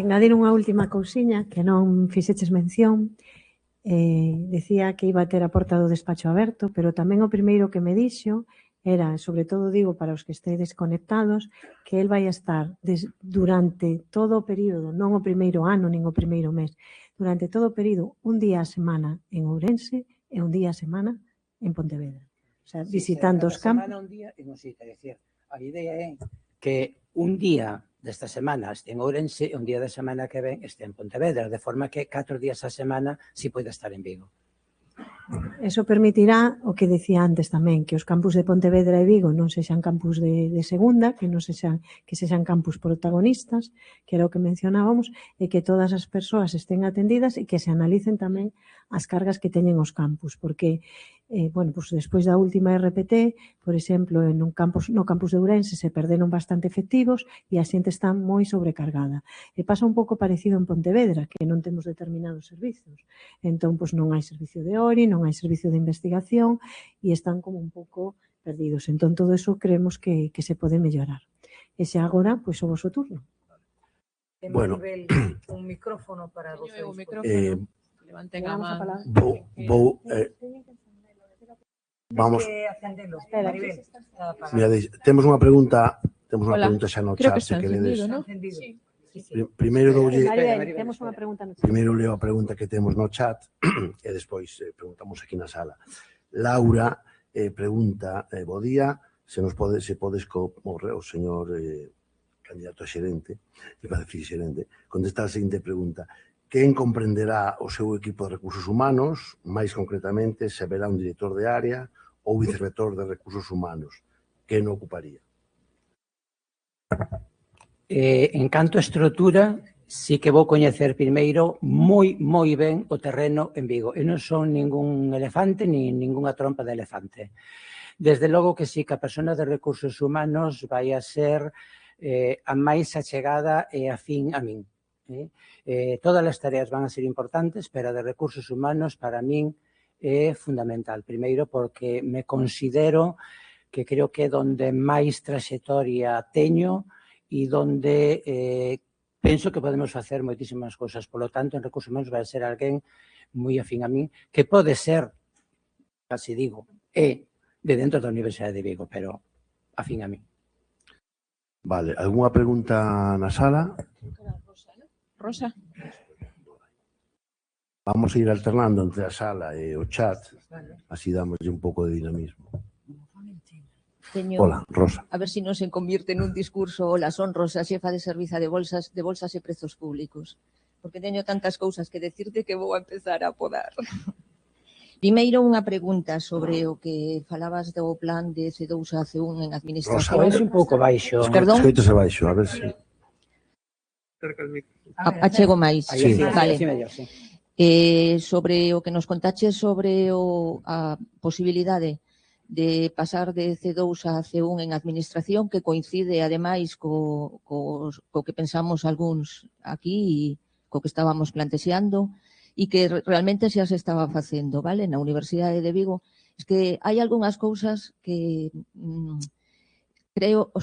engadir unha última cousiña que non fixeches mención. Decía que iba a ter a porta do despacho aberto, pero tamén o primeiro que me dixo era, sobre todo digo para os que estedes conectados, que el vai a estar durante todo o período, non o primeiro ano nin o primeiro mes, durante todo o período, un día a semana en Ourense e un día a semana en Pontevedra. O sea, visitando os campos. Un día en un sitio, é dicir, a idea é que un día desta semana este en Ourense e un día da semana que ven este en Pontevedra, de forma que 4 días a semana si pode estar en Vigo. Eso permitirá o que decía antes tamén, que os campus de Pontevedra e Vigo non sexan campus de segunda, que sexan campus protagonistas, que era o que mencionábamos, e que todas as persoas estén atendidas e que se analicen tamén as cargas que teñen os campus, porque pues despois da última RPT, por exemplo, no campus de Ourense se perderon bastante efectivos e a xente está moi sobrecargada. E pasa un pouco parecido en Pontevedra, que non temos determinados servizos. Entón, pues non hai servicio de ORI, non hai servicio de investigación e están como un pouco perdidos. Entón, todo eso creemos que se pode mellorar. E xa agora, pues o vosso turno. Bueno, un micrófono para vocês. Levanten a man. Vamos. Mira, temos unha pregunta xa no chat, se queredes. Primeiro doulle temos unha pregunta no chat. Primeiro leo a pregunta que temos no chat e despois preguntamos aquí na sala. Laura pregunta, bo día, se podes o señor candidato a xerente, iba a decir xerente, contestar a seguinte pregunta: quen comprenderá o seu equipo de recursos humanos, máis concretamente, se haberá un director de área ou vicerrector de recursos humanos, que non ocuparía? En canto a estrutura, sí que vou coñecer primeiro moi ben o terreno en Vigo. E non son ningún elefante ni ningunha trompa de elefante. Desde logo que sí que a persona de recursos humanos vai a ser a máis achegada e afín a min. Todas as tareas van a ser importantes, pero a de recursos humanos para min é fundamental. Primeiro porque me considero que creo que é donde máis traxectoria teño e donde penso que podemos facer moitísimas cousas. Por lo tanto, en recursos humanos vai ser alguén moi afín a min, que pode ser, casi digo, de dentro da Universidade de Vigo, pero afín a min. Vale, algunha pregunta na sala? Rosa. Vamos a ir alternando entre a sala e o chat, así damoslle un pouco de dinamismo. Hola, Rosa. A ver se non se convierte nun discurso. Hola, son Rosa, xefa de serviza de bolsas e prezos públicos. Porque teño tantas cousas que decirte que vou a empezar a podar. Primeiro, unha pregunta sobre o que falabas do plan de C2 a C1 en administración. Rosa, vais un pouco baixo. Perdón? Escoítase baixo, a ver se... Achego máis. Sí. Vale. Sobre o que nos contaches sobre a posibilidade de pasar de C2 a C1 en administración, que coincide ademais co que pensamos algúns aquí e co que estábamos plantexeando e que realmente xa se estaba facendo, vale? Na Universidade de Vigo. Es que hai algunhas cousas que creo,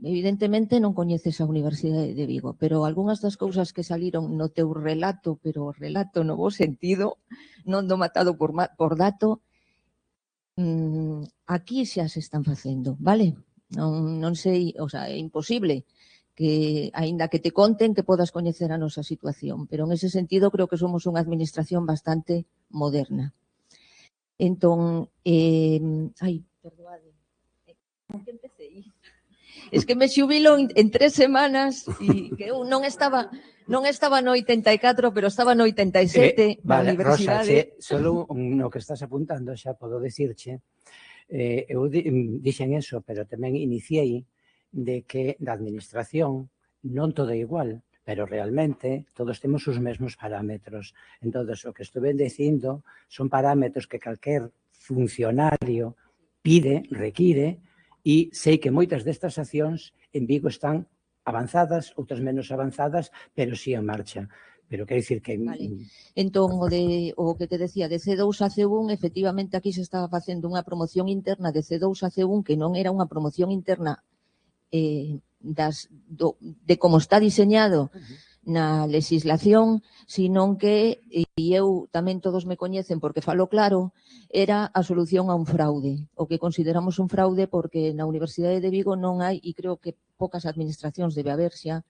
evidentemente non coñeces a Universidade de Vigo, pero algunhas das cousas que saliron no teu relato, pero relato no bo sentido, non do matado por dato, aquí xa se están facendo, vale? Non sei, é imposible que, aínda que te conten, que podas coñecer a nosa situación, pero en ese sentido creo que somos unha administración bastante moderna. Entón, perdoade, como que empecé? Es que me xubilo en 3 semanas e que eu non estaba no 84, pero estaba no 87 na universidade. Rosa, solo no que estás apuntando xa podo dicirche, eu dixen eso, pero tamén iniciei de que da administración non todo é igual, pero realmente todos temos os mesmos parámetros. Entón, o que estuve dicindo son parámetros que calquer funcionario pide, require, e sei que moitas destas accións en Vigo están avanzadas, outras menos avanzadas, pero sí en marcha. Pero quero dicir que... Vale. Entón, o que te decía, de C2 a C1, efectivamente aquí se estaba facendo unha promoción interna de C2 a C1 que non era unha promoción interna de como está diseñado na legislación, sino que, e eu tamén todos me coñecen porque falo claro, era a solución a un fraude. O que consideramos un fraude porque na Universidade de Vigo non hai, e creo que poucas administracións debe haber xa,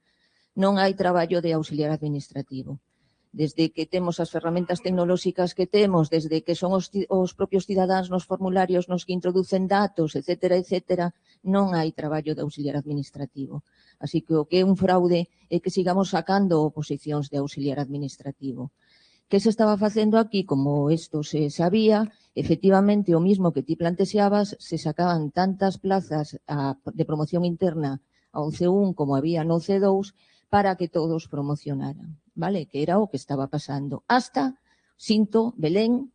non hai traballo de auxiliar administrativo. Desde que temos as ferramentas tecnolóxicas que temos, desde que son os propios cidadáns nos formularios nos que introducen datos, etcétera, etcétera, non hai traballo de auxiliar administrativo. Así que o que é un fraude é que sigamos sacando oposicións de auxiliar administrativo. Que se estaba facendo aquí, como isto se sabía, efectivamente o mismo que ti plantexabas, se sacaban tantas plazas de promoción interna ao C1 como había no C2 para que todos promocionaran, vale? Que era o que estaba pasando. Hasta, sinto, Belén,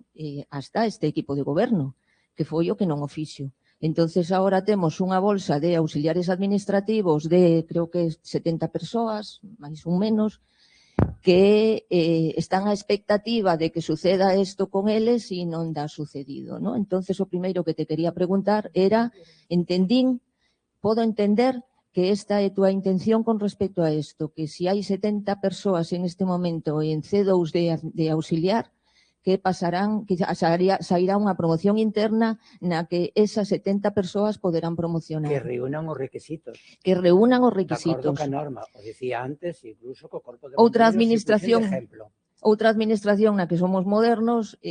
hasta este equipo de goberno, que foi o que non o fixo. Entonces, agora temos unha bolsa de auxiliares administrativos de, creo que 70 persoas, máis ou menos, que están á expectativa de que suceda isto con eles e non dá sucedido, ¿no? Entonces, o primeiro que te quería preguntar era, podo entender que esta é túa intención con respecto a isto, que se hai 70 persoas en este momento en C2 de auxiliar, que pasarán, que sairá unha promoción interna na que esas 70 persoas poderán promocionar. Que reúnan os requisitos. Que reúnan os De requisitos. acordo ca norma, o dicía antes, incluso co corpo de Outra bombeiros, administración, de exemplo. outra administración na que somos modernos,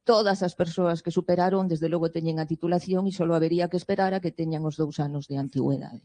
todas as persoas que superaron, desde logo teñen a titulación e só habería que esperar a que teñan os 2 anos de antigüedade.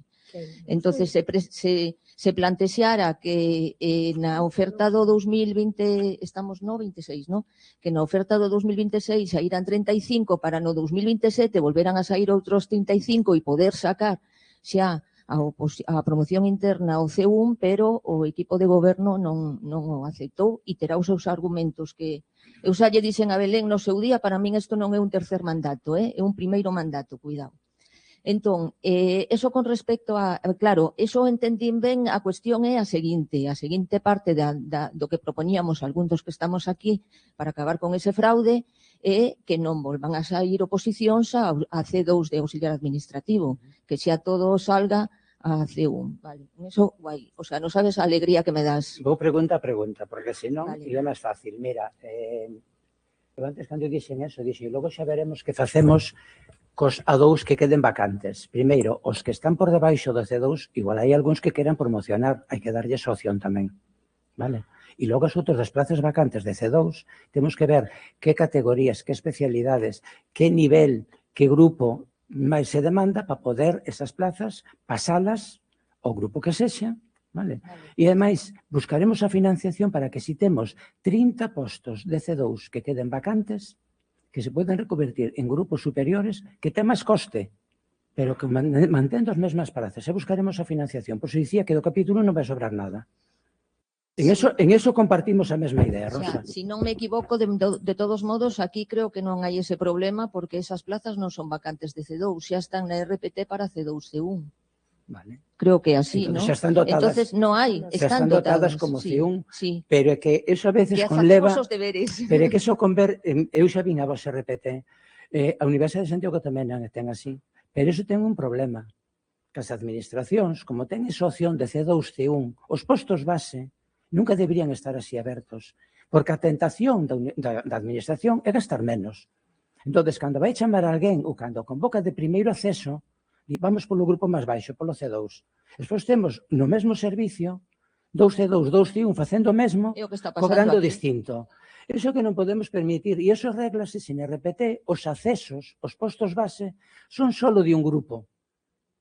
Entonces, se plantexara que na oferta do 2020, estamos no 26, ¿no? Que na oferta do 2026 saíran 35 para no 2027 volveran a sair outros 35 e poder sacar xa a promoción interna ao C1, pero o equipo de goberno non o aceptou e terá os seus argumentos que eu xa lle dixen a Belén no seu día, para min isto non é un tercer mandato, é un primeiro mandato, cuidado. Entón, eso con respecto a, claro, eso entendín ben, a cuestión é a seguinte parte do que propoñíamos algún dos que estamos aquí para acabar con ese fraude é que non volvan a sair oposicións a C2 de auxiliar administrativo, que xa todo salga a C1, vale. Eso, guai. O sea, non sabes a alegría que me das. Vou pregunta a pregunta, porque senón Vale. é máis fácil. Mira, eu antes cando dixen eso, dixen, logo xa veremos que facemos cos A2 que queden vacantes. Primeiro, os que están por debaixo do C2, igual hai algúns que queran promocionar, hai que darlles opción tamén, vale? E logo as outras das plazas vacantes de C2, temos que ver que categorías, que especialidades, que nivel, que grupo máis se demanda para poder esas plazas pasalas ao grupo que sexa, vale? E ademais, buscaremos a financiación para que si temos 30 postos de C2 que queden vacantes, que se poden reconvertir en grupos superiores que ten máis coste, pero que mantendo as mesmas plazas. E buscaremos a financiación. Por iso dicía que do capítulo non vai sobrar nada. En eso compartimos a mesma idea, Rosa. Si non me equivoco, de todos modos, aquí creo que non hai ese problema porque esas plazas non son vacantes de C2, xa están na RPT para C2, C1. Vale. Creo que así, Entonces, ¿no? xa están dotadas. Entonces, non hai, están dotadas como sí, C1, sí. pero é que eso a veces Que conleva... facemos os deberes. Pero é que eso eu xa vin a vos RPT, a Universidade de Santiago tamén ten así, pero eso ten un problema, que as administracións, como ten esa opción de C2, C1, os postos base nunca deberían estar así abertos, porque a tentación da administración é gastar menos. Entón, cando vai chamar a alguén ou cando convoca de primeiro acceso, vamos polo grupo máis baixo, polo C2. Despois temos no mesmo servicio 2 C2, 2 C1 facendo o mesmo, cobrando distinto. Iso que non podemos permitir. E iso reglas sin RPT, os accesos, os postos base, son solo de un grupo.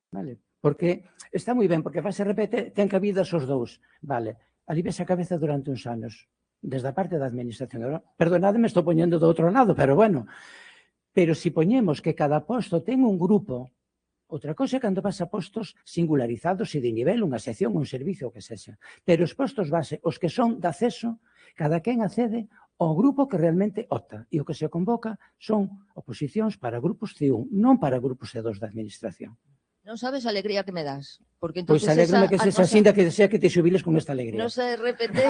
Vale? Porque está moi ben, porque fase RPT ten cabidas os dous. Vale, alivese a cabeza durante uns anos, desde a parte da administración. Perdonade, me estou poñendo do outro lado, pero bueno. Pero se poñemos que cada posto ten un grupo, outra cosa é cando vas a postos singularizados e de nivel, unha sección, un servicio, o que sexa. Pero os postos base, os que son de acceso, cada quen accede ao grupo que realmente opta. E o que se convoca son oposicións para grupos C1, non para grupos C2 da administración. Non sabes a alegría que me das. Pois alegrame que sexa así, que desea que te xubiles con esta alegría. Non se repete...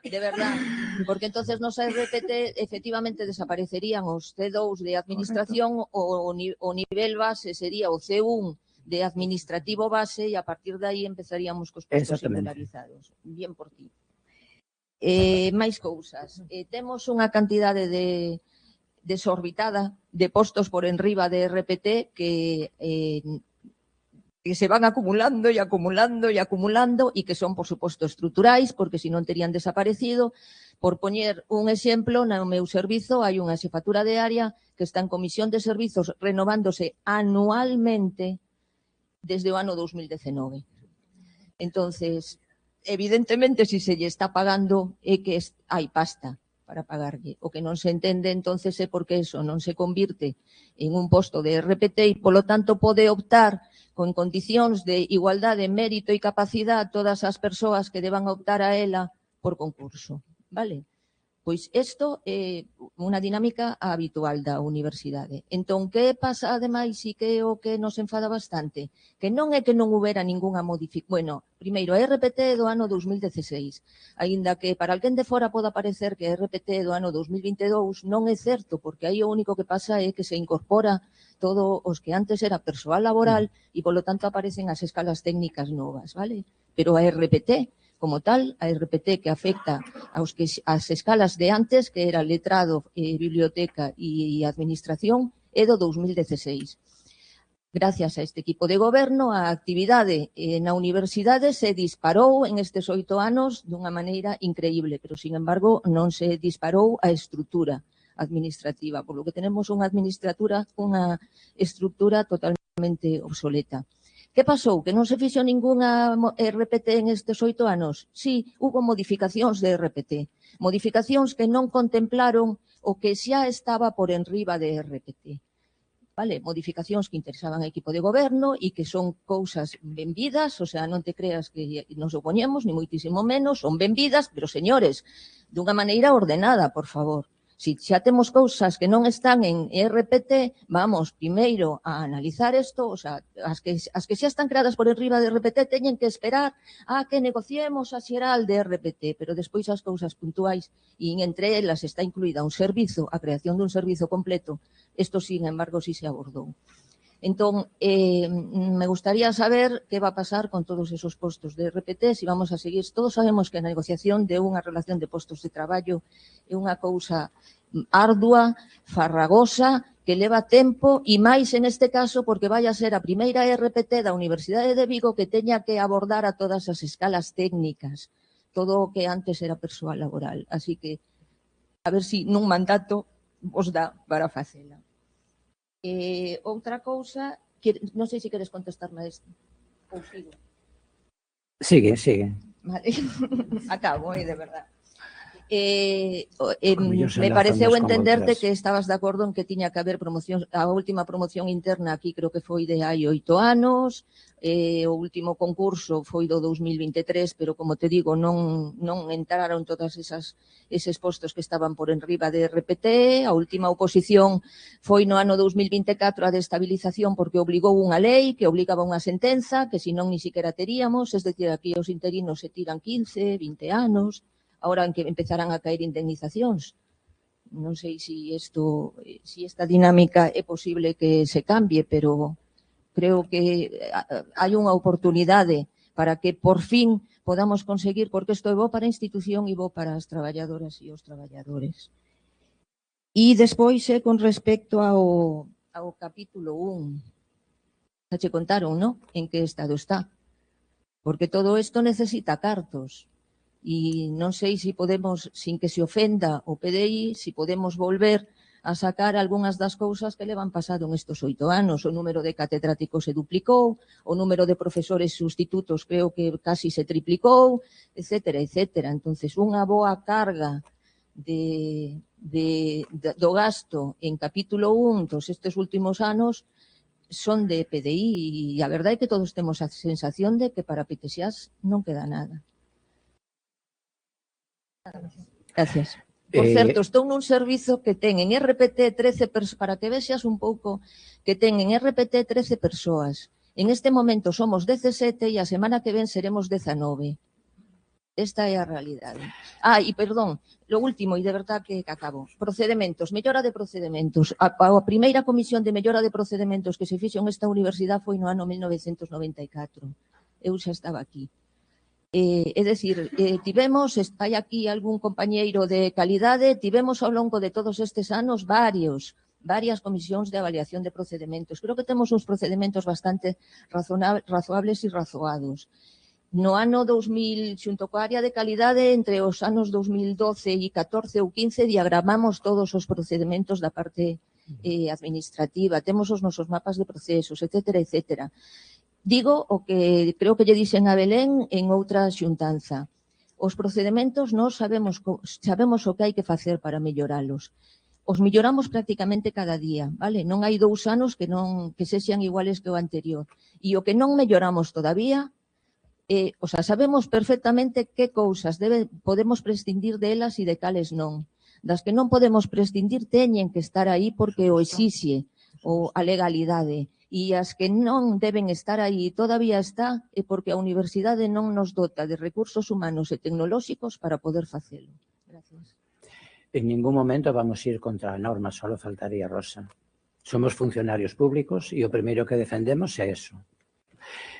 De verdad, porque entonces nos RPT efectivamente desaparecerían os C2 de administración, o nivel base sería o C1 de administrativo base e a partir de aí empezaríamos cos postos Exactamente. singularizados. Bien por ti. Máis cousas. Temos unha cantidade desorbitada de postos por enriba de RPT que se van acumulando e acumulando e acumulando e que son, por suposto, estruturais, porque se non terían desaparecido. Por poñer un exemplo, no meu servizo hai unha xefatura de área que está en comisión de servizos renovándose anualmente desde o ano 2019. Entonces, evidentemente, se lle está pagando é que hai pasta para pagarlle. O que non se entende, entonces, é porque eso non se convirte en un posto de RPT e, polo tanto, pode optar con condicións de igualdade, mérito e capacidade todas as persoas que deban optar a ela por concurso. Vale? Pois isto é unha dinámica habitual da universidade. Entón, que pasa, ademais, e que é o que nos enfada bastante? Que non é que non houbera ningunha modificación. Bueno, primeiro, a RPT do ano 2016. Aínda que para alguén de fora poda parecer que a RPT do ano 2022 non é certo, porque aí o único que pasa é que se incorpora todo os que antes era persoal laboral e, polo tanto, aparecen as escalas técnicas novas, vale? Pero a RPT, como tal, a RPT que afecta as escalas de antes, que era letrado, biblioteca e administración, é do 2016. Gracias a este equipo de goberno, a actividade na universidade se disparou en estes 8 anos dunha maneira increíble, pero, sin embargo, non se disparou a estrutura administrativa, por lo que tenemos unha estrutura totalmente obsoleta. Que pasou? Que non se fixo ningunha RPT en estes 8 anos? Sí, hubo modificacións de RPT. Modificacións que non contemplaron o que xa estaba por enriba de RPT. Vale? Modificacións que interesaban ao equipo de goberno e que son cousas benvidas, o sea, non te creas que nos opoñemos, ni moitísimo menos, son benvidas, pero, señores, dunha maneira ordenada, por favor. Si xa temos cousas que non están en RPT, vamos primeiro a analizar isto, o sea, as que xa están creadas por enriba de RPT teñen que esperar a que negociemos a xeral de RPT, pero despois as cousas puntuais, e entre elas está incluída un servizo, a creación dun servizo completo, isto, sin embargo, sí se abordou. Entón, me gustaría saber que va a pasar con todos esos postos de RPT, si vamos a seguir. Todos sabemos que a negociación de unha relación de postos de traballo é unha cousa ardua, farragosa, que leva tempo e máis en este caso porque vai a ser a primeira RPT da Universidade de Vigo que teña que abordar a todas as escalas técnicas, todo o que antes era persoal laboral. Así que, a ver si nun mandato vos dá para facela. Outra cousa, non sei se queres contestarme a isto. Ou sigo. Sigue. Vale. Acabo, de verdad. Me pareceu entenderte que estabas de acordo en que tiña que haber promoción, a última promoción interna aquí creo que foi de hai 8 anos, o último concurso foi do 2023, pero como te digo, non entraron todas eses postos que estaban por enriba de RPT, a última oposición foi no ano 2024 a de estabilización porque obligou unha lei que obligaba unha sentenza que senón ni siquiera teríamos, es decir, aquí os interinos se tiran 15, 20 anos, ahora en que empezarán a caer indemnizacións. Non sei se esta dinámica é posible que se cambie, pero creo que hai unha oportunidade para que por fin podamos conseguir, porque isto é bo para a institución e bo para as traballadoras e os traballadores. E despois, con respecto ao capítulo 1, xa che contaron, non? En que estado está. Porque todo isto necesita cartos. E non sei se podemos, sin que se ofenda o PDI, se podemos volver a sacar algunhas das cousas que levan pasado en estes 8 anos. O número de catedráticos se duplicou, o número de profesores sustitutos creo que casi se triplicou, etcétera, etcétera. Entonces, unha boa carga do gasto en capítulo 1 dos estes últimos anos son de PDI e a verdade é que todos temos a sensación de que para Petexías non queda nada. Gracias. Por certo, estou nun servizo que ten en RPT 13 persoas, para que vexas un pouco, que ten en RPT 13 persoas. En este momento somos 17 e a semana que ven seremos 19. Esta é a realidade. E perdón, lo último, e de verdad que acabo. Procedementos, mellora de procedementos. A primeira comisión de mellora de procedementos que se fixo en esta universidade foi no ano 1994. Eu xa estaba aquí. É dicir, hai aquí algún compañeiro de calidade, tivemos ao longo de todos estes anos varias comisións de avaliación de procedementos. Creo que temos uns procedementos bastante razoables e razoados. No ano 2000, xunto coa área de calidade, entre os anos 2012 e 14 ou 15, diagramamos todos os procedementos da parte administrativa, temos os nosos mapas de procesos, etcétera, etcétera. Digo o que creo que lle dixen a Belén en outra xuntanza. Os procedementos nós sabemos o que hai que facer para melloralos. Os melloramos prácticamente cada día, vale? Non hai 2 anos que sexan iguales que o anterior. E o que non melloramos todavía, sabemos perfectamente que cousas podemos prescindir delas e de cales non. Das que non podemos prescindir teñen que estar aí porque o exixe a legalidade. E as que non deben estar aí todavía está porque a universidade non nos dota de recursos humanos e tecnolóxicos para poder facelo. Gracias. En ningún momento vamos a ir contra a norma, solo faltaría, Rosa. Somos funcionarios públicos e o primeiro que defendemos é eso.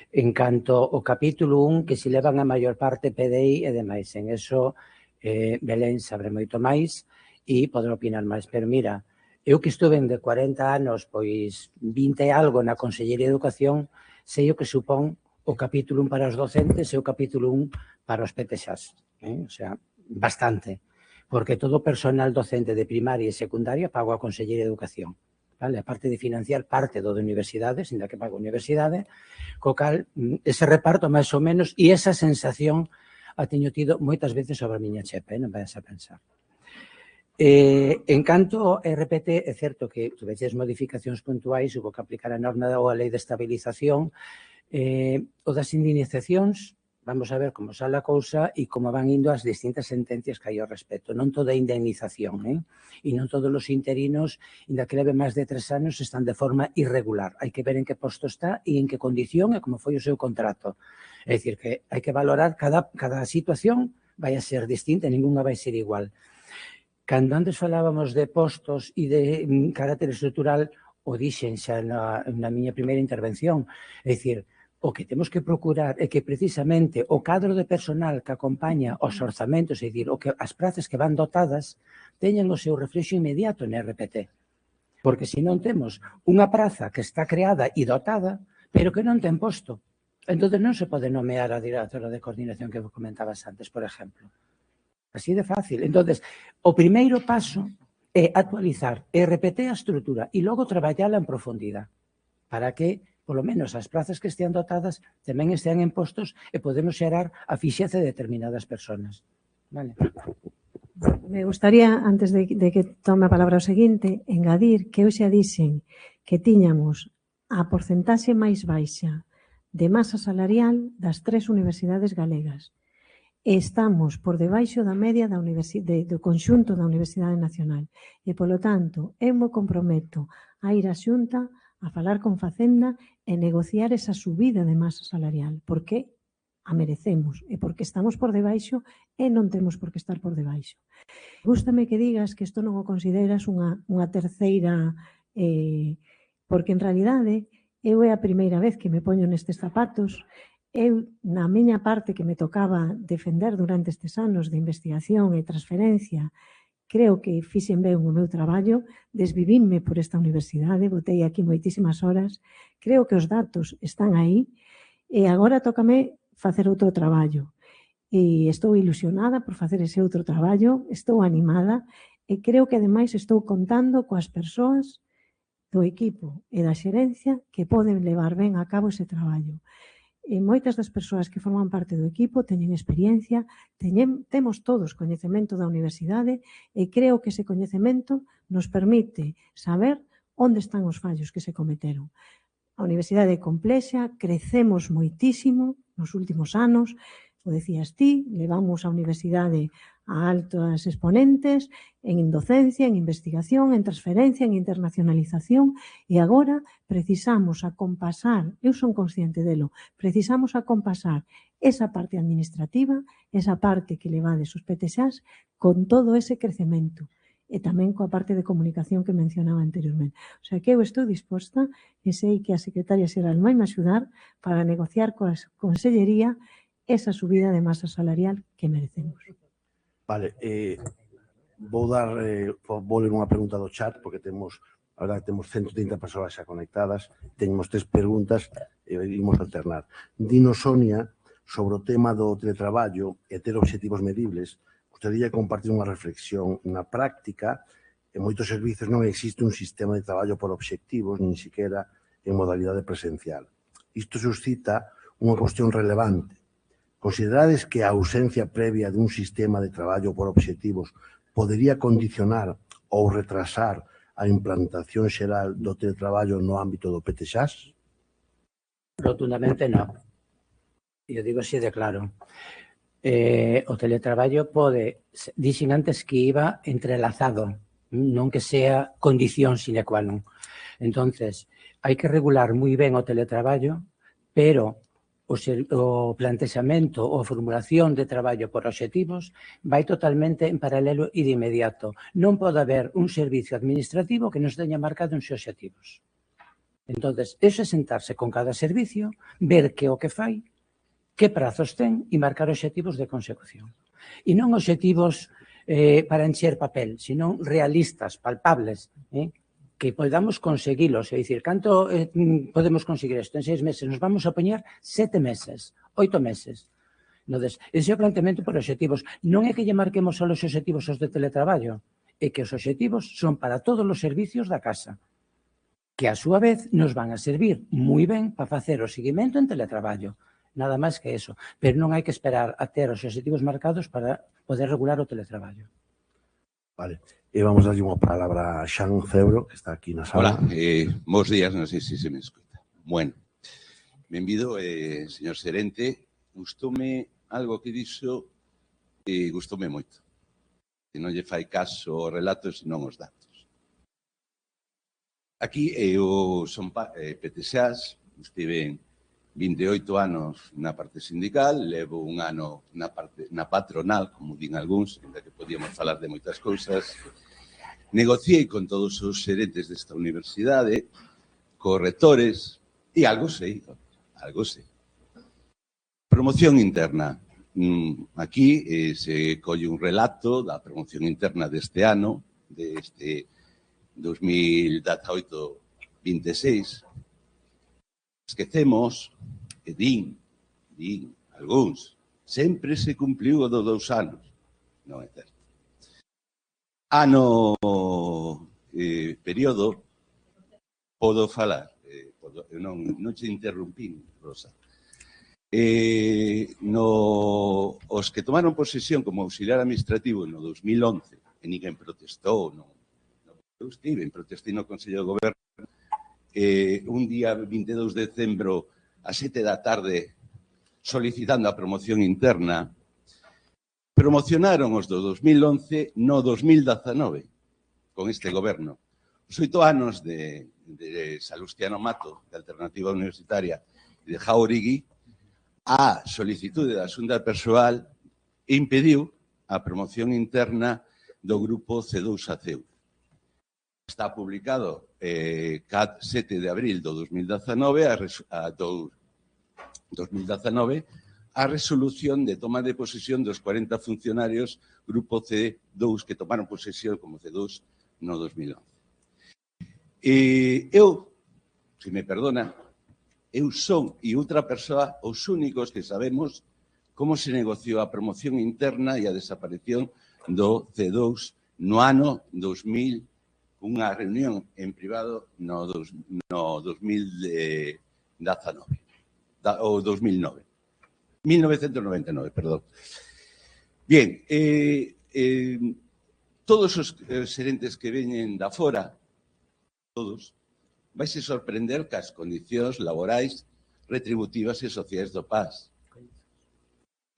En canto ao capítulo 1, que se levan a maior parte PDI e demais. En eso, Belén sabe moito máis e poder opinar máis. Pero mira, eu que estuve de 40 anos, pois 20 e algo na Consellería de Educación, sei o que supón o capítulo 1 para os docentes e o capítulo 1 para os PTXAs. O sea, bastante. Porque todo o personal docente de primaria e secundaria pago a Consellería de Educación. Vale? A parte de financiar parte do de universidades, ainda que pago a universidade, co cal ese reparto máis ou menos e esa sensación a teño tido moitas veces sobre a miña chepa, non vais a pensar. En canto ao RPT, é certo que tuveches modificacións puntuais, hubo que aplicar a norma ou a lei de estabilización, o das indemnizacións, vamos a ver como sale a cousa e como van indo as distintas sentencias que hai ao respecto. Non toda a indemnización, e non todos os interinos, inda que leve máis de 3 anos, están de forma irregular. Hai que ver en que posto está e en que condición e como foi o seu contrato. É dicir, que hai que valorar cada situación vai a ser distinta e ninguna vai ser igual. Cando antes falábamos de postos e de carácter estrutural, o dixen xa na miña primeira intervención. É dicir, o que temos que procurar é que precisamente o cadro de personal que acompaña os orzamentos, é dicir, as prazas que van dotadas, teñen o seu reflexo inmediato en RPT. Porque se non temos unha praza que está creada e dotada, pero que non ten posto, entón non se pode nomear a directora de coordinación que vos comentabas antes, por exemplo. Así de fácil. Entón, o primeiro paso é actualizar RPT a estrutura e logo traballala en profundidade para que polo menos as prazas que estean dotadas tamén estean en postos e podemos xerar a ficheza de determinadas persoas. Vale. Me gustaría, antes de que tome a palabra o seguinte, engadir que hoxe dixen que tiñamos a porcentaxe máis baixa de masa salarial das 3 universidades galegas. Estamos por debaixo da media do conxunto da Universidade Nacional. E, polo tanto, eu me comprometo a ir á Xunta a falar con Facenda e negociar esa subida de masa salarial, porque a merecemos e porque estamos por debaixo e non temos por que estar por debaixo. Gústame que digas que isto non o consideras unha terceira, porque en realidade eu é a primeira vez que me poño nestes zapatos. Eu, na miña parte que me tocaba defender durante estes anos de investigación e transferencia, creo que fixen ben o meu traballo, desvivínme por esta universidade, botei aquí moitísimas horas, creo que os datos están aí e agora tócame facer outro traballo. E estou ilusionada por facer ese outro traballo, estou animada e creo que ademais estou contando coas persoas do equipo e da xerencia que poden levar ben a cabo ese traballo. E moitas das persoas que forman parte do equipo teñen experiencia, temos todos coñecemento da universidade e creo que ese coñecemento nos permite saber onde están os fallos que se cometeron. A universidade é complexa, crecemos moitísimo nos últimos anos, o decías ti, levamos a universidade a altos exponentes en docencia, en investigación, en transferencia, en internacionalización, e agora precisamos acompasar, eu son consciente delo, precisamos acompasar esa parte administrativa, esa parte que levades os PTSAs, con todo ese crecemento e tamén coa parte de comunicación que mencionaba anteriormente. O sea, que eu estou disposta e sei que a secretaria xeral vai me axudar para negociar coa Consellería esa subida de masa salarial que merecemos. Vale, vou ler unha pregunta do chat, porque temos, a verdade, temos 130 persoas xa conectadas, temos 3 preguntas e imos alternar. Dino Sonia, sobre o tema do teletraballo e ter obxectivos medibles, gustaría compartir unha reflexión. Na práctica, en moitos servizos non existe un sistema de traballo por obxectivos, nin siquiera en modalidade presencial. Isto suscita unha cuestión relevante. Considerades que a ausencia previa dun sistema de traballo por obxectivos podería condicionar ou retrasar a implantación xeral do teletraballo no ámbito do PTSAS? Rotundamente non. E eu digo así de claro. O teletraballo pode, dixen antes que iba entrelazado, non que sea condición sine qua non. Entonces, hai que regular moi ben o teletraballo, pero o plantexamento ou a formulación de traballo por obxectivos vai totalmente en paralelo e de inmediato. Non pode haber un servicio administrativo que non se teña marcado uns obxectivos. Entonces, eso é sentarse con cada servicio, ver que o que fai, que prazos ten e marcar obxectivos de consecución. E non obxectivos para encher papel, sino realistas, palpables, que podamos conseguilos, é dicir, canto podemos conseguir isto en 6 meses? Nos vamos a poñer 7 meses, 8 meses. Entonces, ese é o planteamento por obxectivos. Non é que lle marquemos só os obxectivos aos de teletraballo, é que os obxectivos son para todos os servicios da casa, que a súa vez nos van a servir moi ben para facer o seguimento en teletraballo. Nada máis que eso. Pero non hai que esperar a ter os obxectivos marcados para poder regular o teletraballo. Vale. E vamos darlle unha palabra a Xan Cebro, que está aquí na sala. Hola, bons días, non sei se me escuta. Bueno, benvido, señor Xerente. Gustoume algo que dixo e gustoume moito. Que non lle fai caso o relato, senón os datos. Aquí eu son PTSAs, estive 28 anos na parte sindical, levo un ano na patronal, como din algúns, ainda que podíamos falar de moitas cousas. Negociei con todos os xerentes desta universidade, cos rectores, e algo sei. Promoción interna. Aquí se colle un relato da promoción interna deste ano, deste 2018-26. Esquecemos que din algúns, sempre se cumpliu o do 2 anos. Non é certo. Ano, período, podo falar. Non te interrumpín, Rosa. Os que tomaron posesión como auxiliar administrativo no 2011, e ninguén protestou, eu protestei no Consello de Goberno, un día 22 de decembro a 7 da tarde solicitando a promoción interna, promocionaron os do 2011 no 2019 con este goberno. Os 8 anos de Salustiano Mato, de Alternativa Universitaria, e de Jauregui, a solicitude da Xunta Persoal impediu a promoción interna do grupo C2A-CEU. Está publicado 7 de abril do 2019 a resolución de toma de posesión dos 40 funcionarios grupo C2 que tomaron posesión como C2 no 2011. Eu, se me perdona, eu son e outra persoa os únicos que sabemos como se negociou a promoción interna e a desaparición do C2 no ano 2000, unha reunión en privado no 2019, ou 2009. 1999, perdón. Bien, todos os xerentes que veñen da fora, todos, vaise sorprender que as condicións laborais, retributivas e sociais do PAS.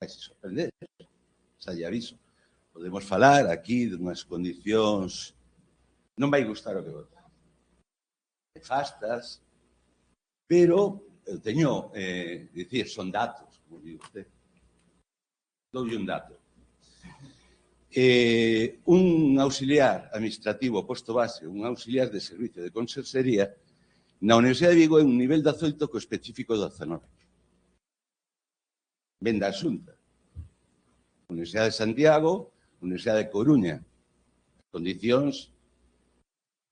vai se sorprender, xa lle aviso. Podemos falar aquí dunhas condicións, non vai gustar o que vota, nefastas, pero eu teño, dicir, son datos, como digo usted. Doulle un dato. Un auxiliar administrativo posto base, un auxiliar de servicio de conserxería, na Universidade de Vigo é un nivel 18 co específico 19. Ven da Xunta. Universidade de Santiago, Universidade de Coruña. As condicións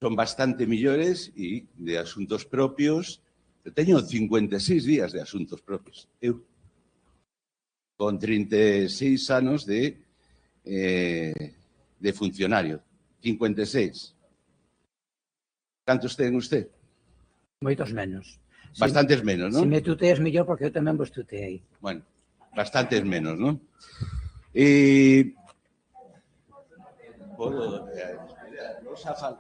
son bastante millores e de asuntos propios. Eu teño 56 días de asuntos propios. Eu, con 36 anos de funcionario. 56. Cantos ten usted? Moitos menos. Bastantes menos, non? Se me tuteas mellor, porque eu tamén vos tuteei. Bueno, bastantes menos, non? Podo...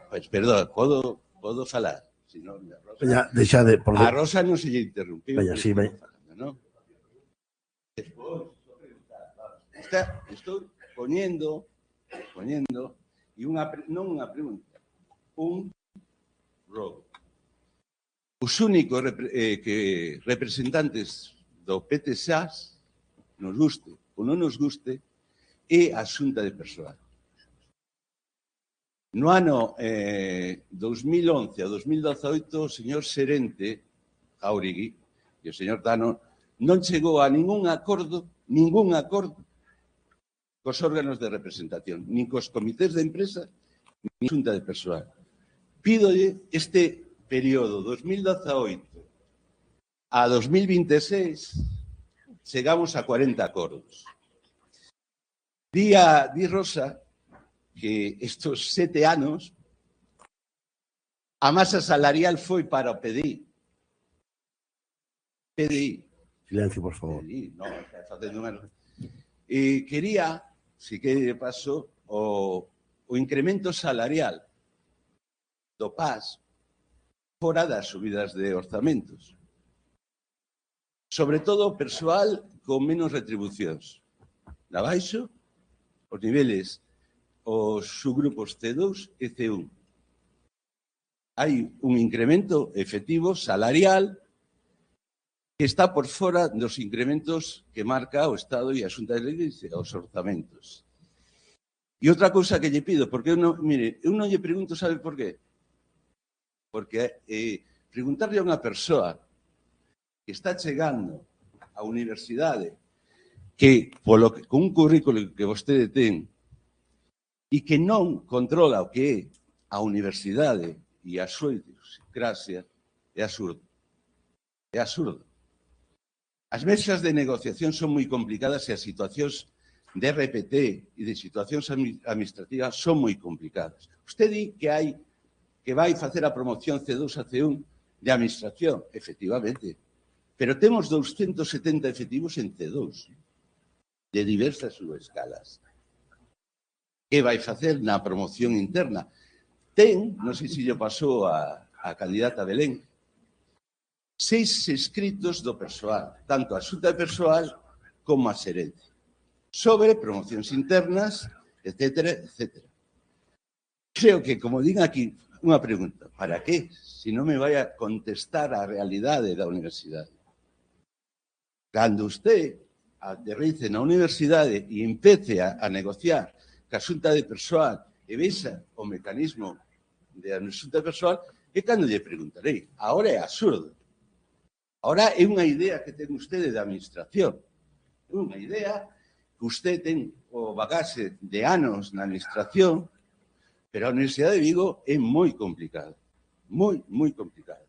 Pois, perdón, podo falar? Si non, Veña, deixa de... A Rosa non se lle interrumpiu. Veña, sí, veña. Estou poñendo e non unha pregunta, un rogo. Os únicos representantes do PTSAS, nos guste ou non nos guste, é a Xunta de Persoal. No ano 2011 a 2018, o señor Serente Jauregui e o señor Dano non chegou a ningún acordo cos órganos de representación, nin cos comités de empresa, nin Xunta de Persoal. Pídolle este período 2018 a 2026, chegamos a 40 acordos. Di Rosa que estos 7 anos a masa salarial foi para o PDI. Silencio, por favor. PDI, non, está facendo unha... Quería, si que de paso, o incremento salarial do PAS fora das subidas de orzamentos. Sobre todo o persoal con menos retribucións. Na baixo, os niveles, os subgrupos C2 e C1. Hai un incremento efectivo salarial que está por fora dos incrementos que marca o Estado e a Xunta de Leyes e os orzamentos. E outra cousa que lle pido, porque eu non lle pregunto, sabe por qué? Porque preguntarle a unha persoa que está chegando á universidade que con un currículo que vostede ten e que non controla o que é a universidade e a súa idiosincrasia, é absurdo. É absurdo. As mesas de negociación son moi complicadas e as situacións de RPT e de situacións administrativas son moi complicadas. Usted di que vai facer a promoción C2 a C1 de administración, efectivamente, pero temos 270 efectivos en C2 de diversas subescalas. Que vai facer na promoción interna? Ten, non sei se lle pasou a candidata Belén, 6 escritos do persoal, tanto a Xunta de Persoal como a Xerencia, sobre promocións internas, etcétera, etcétera. Creo que, como diga aquí, unha pregunta, para qué? Se non me vai a contestar a realidade da universidade. Cando usted aterrice na universidade e empece a negociar ca Xunta de Persoal e vexa o mecanismo da Xunta de Persoal, é cando lle preguntarei. Ahora é absurdo. Ahora é unha idea que ten usted de administración. É unha idea que usted ten o bagaxe de anos na administración, pero a Universidade de Vigo é moi complicada. Moi, moi complicada.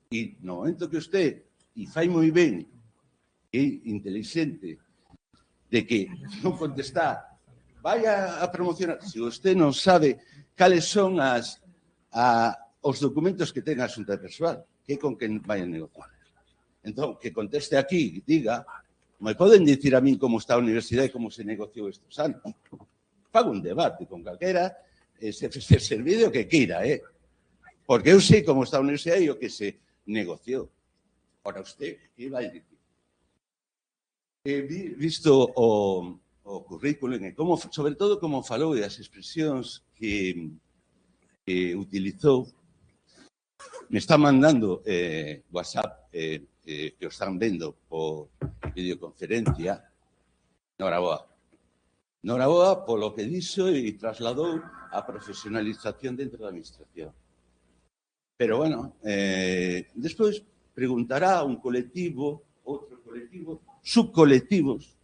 E no momento que usted, e fai moi ben, é inteligente, de que non contestar, vaya a promocionar, se usted non sabe cales son os documentos que ten a Xunta de Persoal, que con quen vai a negociar. Entón, que conteste aquí, diga, me poden dicir a min como está a universidade e como se negociou estes anos. Fago un debate con calquera, se servide o que queira, porque eu sei como está a universidade e o que se negociou. Ora, usted, que vai dicir? Visto o currículum e sobre todo como falou e as expresións que utilizou, me está mandando WhatsApp que o están vendo por videoconferencia. Noraboa. Noraboa polo que dixo e trasladou a profesionalización dentro da administración. Pero, bueno, despois preguntará un colectivo, outro colectivo, subcolectivos,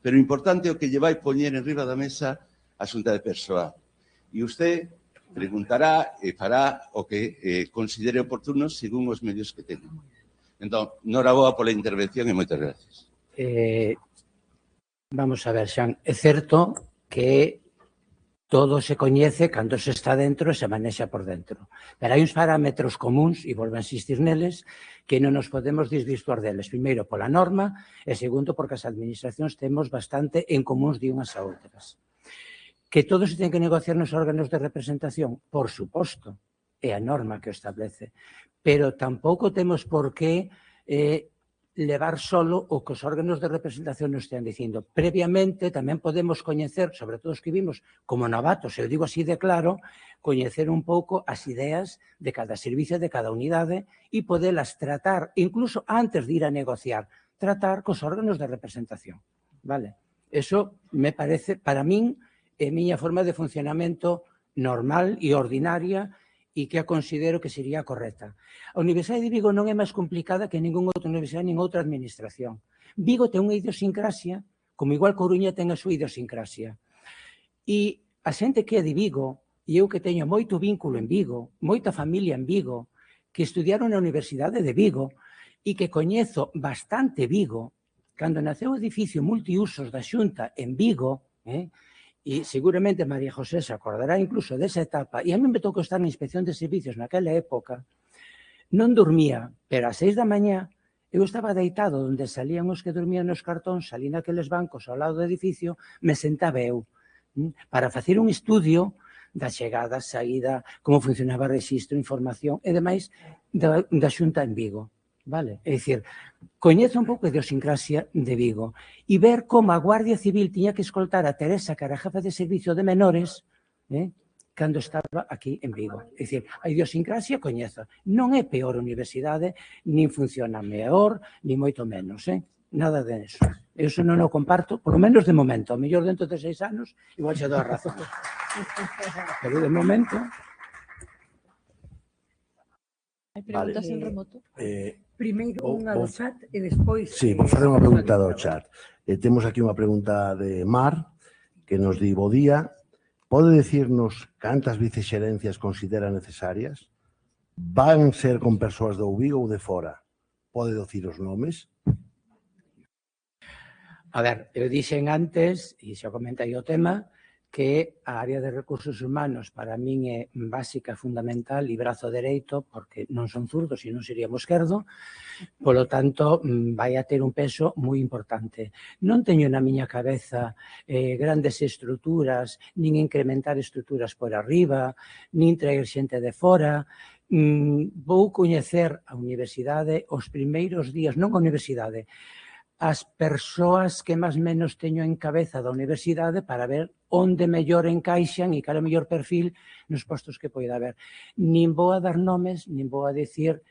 pero importante o que lle vai poñer en riba da mesa a xunta de persoal. E usted preguntará e fará o que considere oportuno según os medios que teñen. Entón, noraboa pola intervención e moitas gracias. Vamos a ver, Xan, é certo que todo se coñece cando se está dentro e se manexa por dentro. Pero hai uns parámetros comuns, e volvo a insistir neles, que non nos podemos desvirtuar deles. Primeiro, pola norma, e segundo, porque as administracións temos bastante en comuns de unhas a outras. Que todo se ten que negociar nos órganos de representación, por suposto, é a norma que o establece. Pero tampouco temos por que levar solo o que os órganos de representación nos estén dicindo. Previamente tamén podemos coñecer, sobre todo os que vimos como novatos, eu digo así de claro, coñecer un pouco as ideas de cada servicio, de cada unidade e podelas tratar, incluso antes de ir a negociar, tratar cos órganos de representación. Vale? Eso me parece, para min, é miña forma de funcionamento normal e ordinaria e que a considero que sería correcta. A Universidade de Vigo non é máis complicada que ninguna outra universidade, nin outra administración. Vigo ten unha idiosincrasia, como igual Coruña ten a súa idiosincrasia. E a xente que é de Vigo, e eu que teño moito vínculo en Vigo, moita familia en Vigo, que estudiaron na Universidade de Vigo e que coñezo bastante Vigo, cando naceu o edificio multiusos da Xunta en Vigo, e seguramente María José se acordará incluso desa etapa, e a mí me tocou estar na inspección de servicios naquela época, non dormía, pero ás 6 da mañá eu estaba deitado onde salían os que dormían nos cartóns, salí naqueles bancos ao lado do edificio, me sentaba eu para facer un estudio da chegada, saída, como funcionaba o registro, información e demais da Xunta en Vigo. Vale? É dicir, coñezo un pouco de idiosincrasia de Vigo e ver como a Guardia Civil tiña que escoltar a Teresa, que era jefa de servicio de menores, cando estaba aquí en Vigo. É dicir, a idiosincrasia coñezo. Non é peor a universidade, nin funciona mellor, nin moito menos. Nada de eso. Eu eso non o comparto, por lo menos de momento. A mellor dentro de 6 anos, igual xa dou a razón. Pero de momento... Hai preguntas en remoto? Primeiro unha do chat e despois... Sí, vou facer unha pregunta do chat. Temos aquí unha pregunta de Mar, que nos di, bo día, pode decirnos cantas vicexerencias considera necesarias? Van ser con persoas do Vigo ou de fora? Pode dicir os nomes? A ver, eu dixen antes, e xa comentei o tema, que a área de recursos humanos para min é básica, fundamental e brazo dereito, porque non son zurdos e non seríamos esquerdo, polo tanto, vai a ter un peso moi importante. Non teño na miña cabeza grandes estruturas, nin incrementar estruturas por arriba, nin traer xente de fora. Vou coñecer a universidade os primeiros días, non a universidade, as persoas que máis menos teño en cabeza da universidade para ver onde mellor encaixan e cal é o mellor perfil nos postos que poida haber. Nin vou a dar nomes, nin vou a decir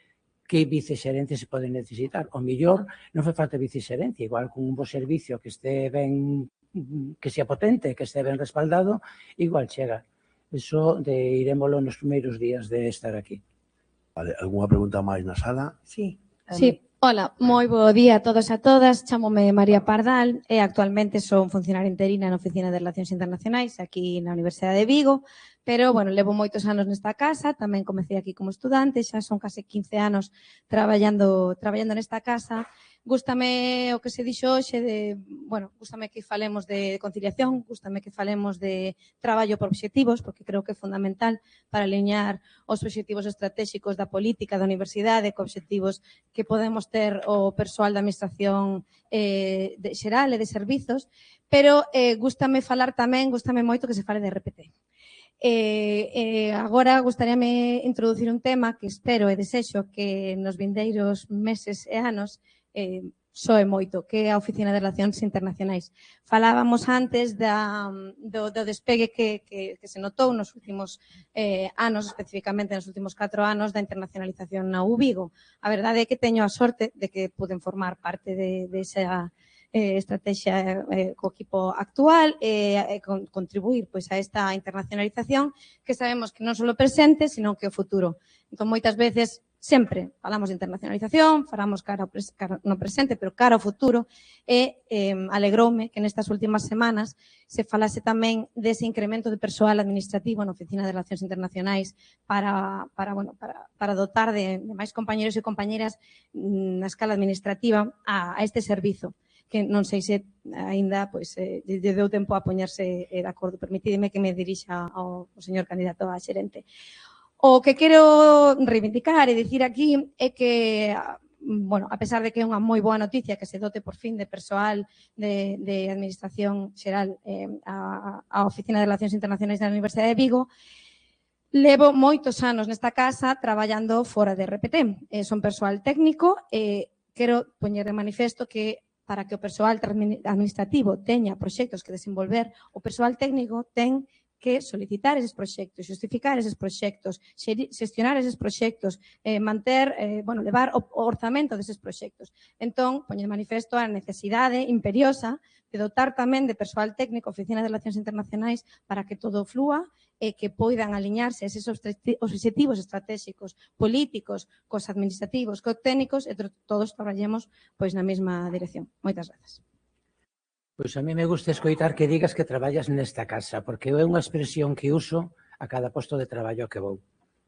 que vicexerencia se pode necesitar. O mellor non fai falta vicexerencia, igual con un bo servicio que este ben, que sea potente, que este ben respaldado, igual chega. Iso irémolo nos primeiros días de estar aquí. Vale, algunha pregunta máis na sala? Sí. Sí. Hola, moi bo día a todos e a todas. Chámome María Pardal e actualmente son funcionaria interina na Oficina de Relacións Internacionais aquí na Universidade de Vigo, pero, bueno, levo moitos anos nesta casa, tamén comecei aquí como estudante, xa son case 15 anos traballando nesta casa. Gústame o que se dixo hoxe gústame que falemos de conciliación, gústame que falemos de traballo por obxectivos, porque creo que é fundamental para aliñar os obxectivos estratégicos da política da universidade co obxectivos que podemos ter o persoal da administración xeral e de servizos, pero gústame moito que se fale de RPT. Agora gustaríame introducir un tema que espero e desexo que nos vindeiros meses e anos soe moito, que é a Oficina de Relacións Internacionais. Falábamos antes do despegue que se notou nos últimos anos, especificamente nos últimos 4 anos, da internacionalización na UVigo. A verdade é que teño a sorte de que puden formar parte desa estrategia co equipo actual e contribuir pois a esta internacionalización que sabemos que non só o presente, sino que o futuro. Entón, moitas veces, sempre falamos de internacionalización, falamos cara no presente, pero cara ao futuro, e alegroume que nestas últimas semanas se falase tamén dese incremento de persoal administrativo na Oficina de Relacións Internacionais para dotar de máis compañeros e compañeras na escala administrativa a este servizo, que non sei se aínda lle deu tempo a poñerse de acordo. Permitídeme que me dirixa ao señor candidato a xerente. O que quero reivindicar e dicir aquí é que, a pesar de que é unha moi boa noticia que se dote por fin de persoal de Administración Xeral a Oficina de Relacións Internacionais da Universidade de Vigo, levo moitos anos nesta casa traballando fora de RPT. Son persoal técnico e quero poñer de manifesto que para que o persoal administrativo teña proxectos que desenvolver, o persoal técnico ten que solicitar eses proxectos, justificar eses proxectos, xestionar eses proxectos, levar o orzamento deses proxectos. Entón, poñer manifesto a necesidade imperiosa de dotar tamén de persoal técnico, Oficina de Relacións Internacionais, para que todo flúa e que poidan aliñarse eses obxectivos estratégicos políticos cos administrativos, cos técnicos, e todos traballemos na mesma dirección. Moitas grazas. Pois a mí me gusta escoitar que digas que traballas nesta casa, porque é unha expresión que uso a cada posto de traballo que vou.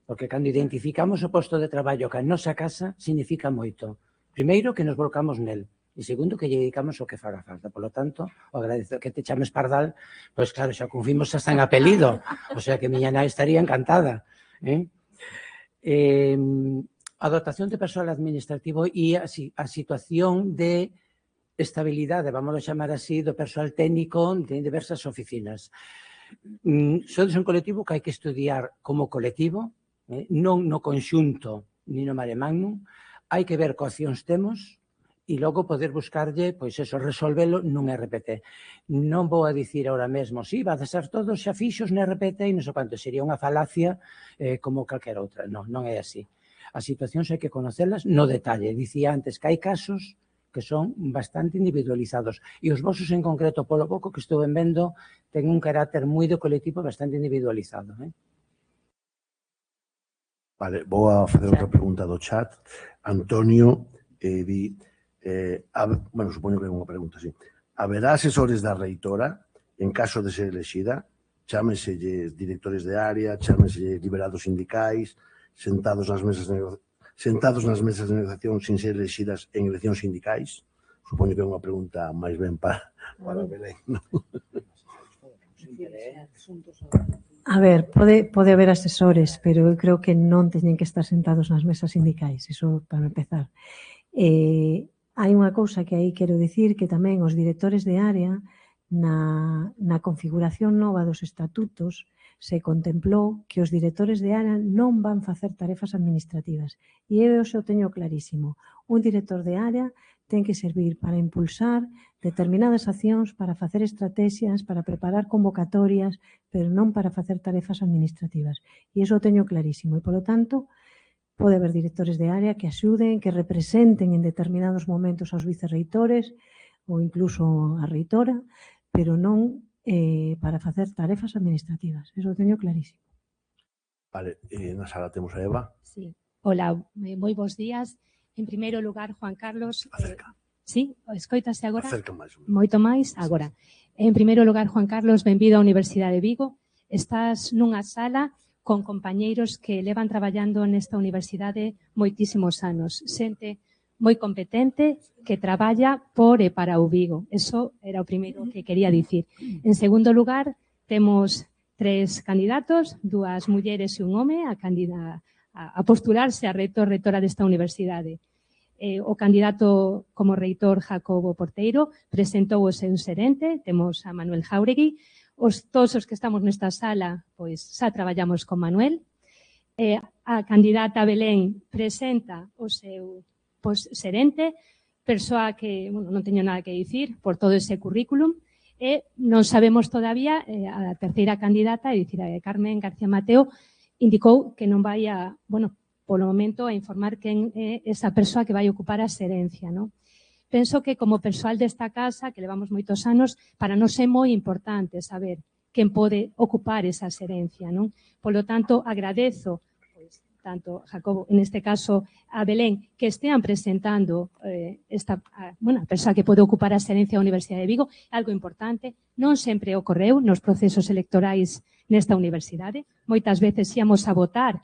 Porque cando identificamos o posto de traballo que a nosa casa, significa moito. Primeiro, que nos volcamos nel. E segundo, que lle dedicamos o que faga falta. Por lo tanto, o agradezo que te chames Pardal, pois claro, xa confimos hasta en apelido. O sea que miña nai estaría encantada. A dotación de persoal administrativo e a situación de estabilidade, vamos a chamar así, do persoal técnico de diversas oficinas. Sodes un colectivo que hai que estudiar como colectivo, non no conxunto ni no mare magnum, hai que ver que opcións temos e logo poder buscarlle, resolvelo nun RPT. Non vou a dicir ahora mesmo, va a ser todos xa fixos no RPT e non sei quanto, sería unha falacia como calquera outra. Non é así. As situacións hai que conocelas no detalle. Dicía antes que hai casos que son bastante individualizados. E os vosos en concreto, polo pouco que estuve vendo, ten un carácter moi do colectivo bastante individualizado. Vale, vou a facer outra pregunta do chat. Antonio di, supoño que é unha pregunta, sí. Haberá asesores da reitora en caso de ser elexida? Chámeselle directores de área, chámeselle liberados sindicais, sentados nas mesas de negociación sin ser elegidas en eleccións sindicais? Supoño que é unha pregunta máis ben para Belén. A ver, pode haber asesores, pero eu creo que non teñen que estar sentados nas mesas sindicais, iso para empezar. Hai unha cousa que aí quero dicir, que tamén os directores de área, na configuración nova dos estatutos, se contemplou que os directores de área non van facer tarefas administrativas. E eu xo teño clarísimo. Un director de área ten que servir para impulsar determinadas accións, para facer estrategias, para preparar convocatorias, pero non para facer tarefas administrativas. E iso teño clarísimo. E, polo tanto, pode haber directores de área que axuden, que representen en determinados momentos aos vicerreitores ou incluso a reitora, pero non para facer tarefas administrativas. Eso teño clarísimo. Vale, na sala temos a Eva. Sí. Hola, moi bons días. En primeiro lugar, Juan Carlos... Acerca. Sí, escoitase agora? Acerca máis. Moito máis, agora. En primeiro lugar, Juan Carlos, benvido á Universidade de Vigo. Estás nunha sala con compañeiros que levan traballando nesta universidade moitísimos anos. Xente moi competente, que traballa por e para o Vigo. Eso era o primeiro que quería dicir. En segundo lugar, temos 3 candidatos, 2 mulleres e un home, a postularse a reitora desta universidade. O candidato como reitor, Jacobo Porteiro, presentou o seu xerente, temos a Manuel Jáuregui. Todos os que estamos nesta sala, pois xa traballamos con Manuel. A candidata Belén presenta o seu xerente, persoa que, bueno, non teño nada que dicir por todo ese currículum, e non sabemos todavía, a terceira candidata, é dicir, a Carmen García Mateo, indicou que non vai a, bueno, polo momento, a informar quen é esa persoa que vai ocupar a xerencia, non? Penso que como persoal desta casa, que levamos moitos anos, para nós é moi importante saber quen pode ocupar esa xerencia, non? Polo tanto, agradezo tanto Jacobo, en este caso a Belén, que estean presentando a persoa que pode ocupar a xerencia da Universidade de Vigo, algo importante, non sempre ocorreu nos procesos electorais nesta universidade, moitas veces íamos a votar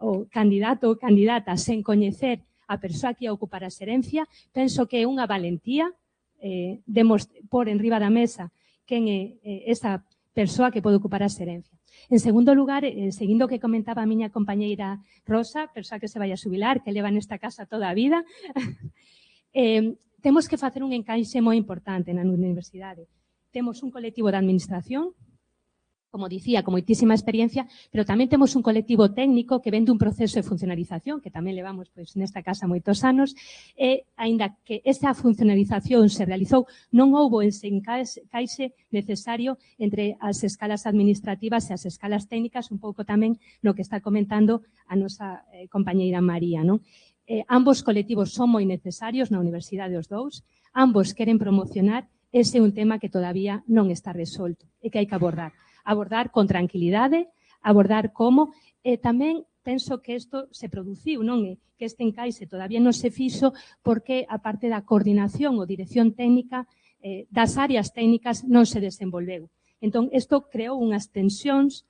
o candidato ou candidata sen coñecer a persoa que ia ocupar a xerencia. Penso que é unha valentía por enriba da mesa quen é esa persoa que pode ocupar a xerencia. En segundo lugar, seguindo o que comentaba a miña compañeira Rosa, persoa que se vai a xubilar, que leva nesta casa toda a vida, temos que facer un encaixe moi importante na universidade. Temos un colectivo de administración, como dicía, con moitísima experiencia, pero tamén temos un colectivo técnico que ven dun proceso de funcionalización, que tamén levamos nesta casa moitos anos, e, aínda que esa funcionalización se realizou, non houbo ese encaixe necesario entre as escalas administrativas e as escalas técnicas, un pouco tamén no que está comentando a nosa compañeira María, non? Ambos colectivos son moi necesarios na Universidade os dous, ambos queren promocionar, ese é un tema que todavía non está resolto e que hai que abordar con tranquilidade, abordar como, e tamén penso que isto se produciu, non é? Que este encaixe todavía non se fixo porque a parte da coordinación ou dirección técnica das áreas técnicas non se desenvolveu. Entón, isto creou unhas tensións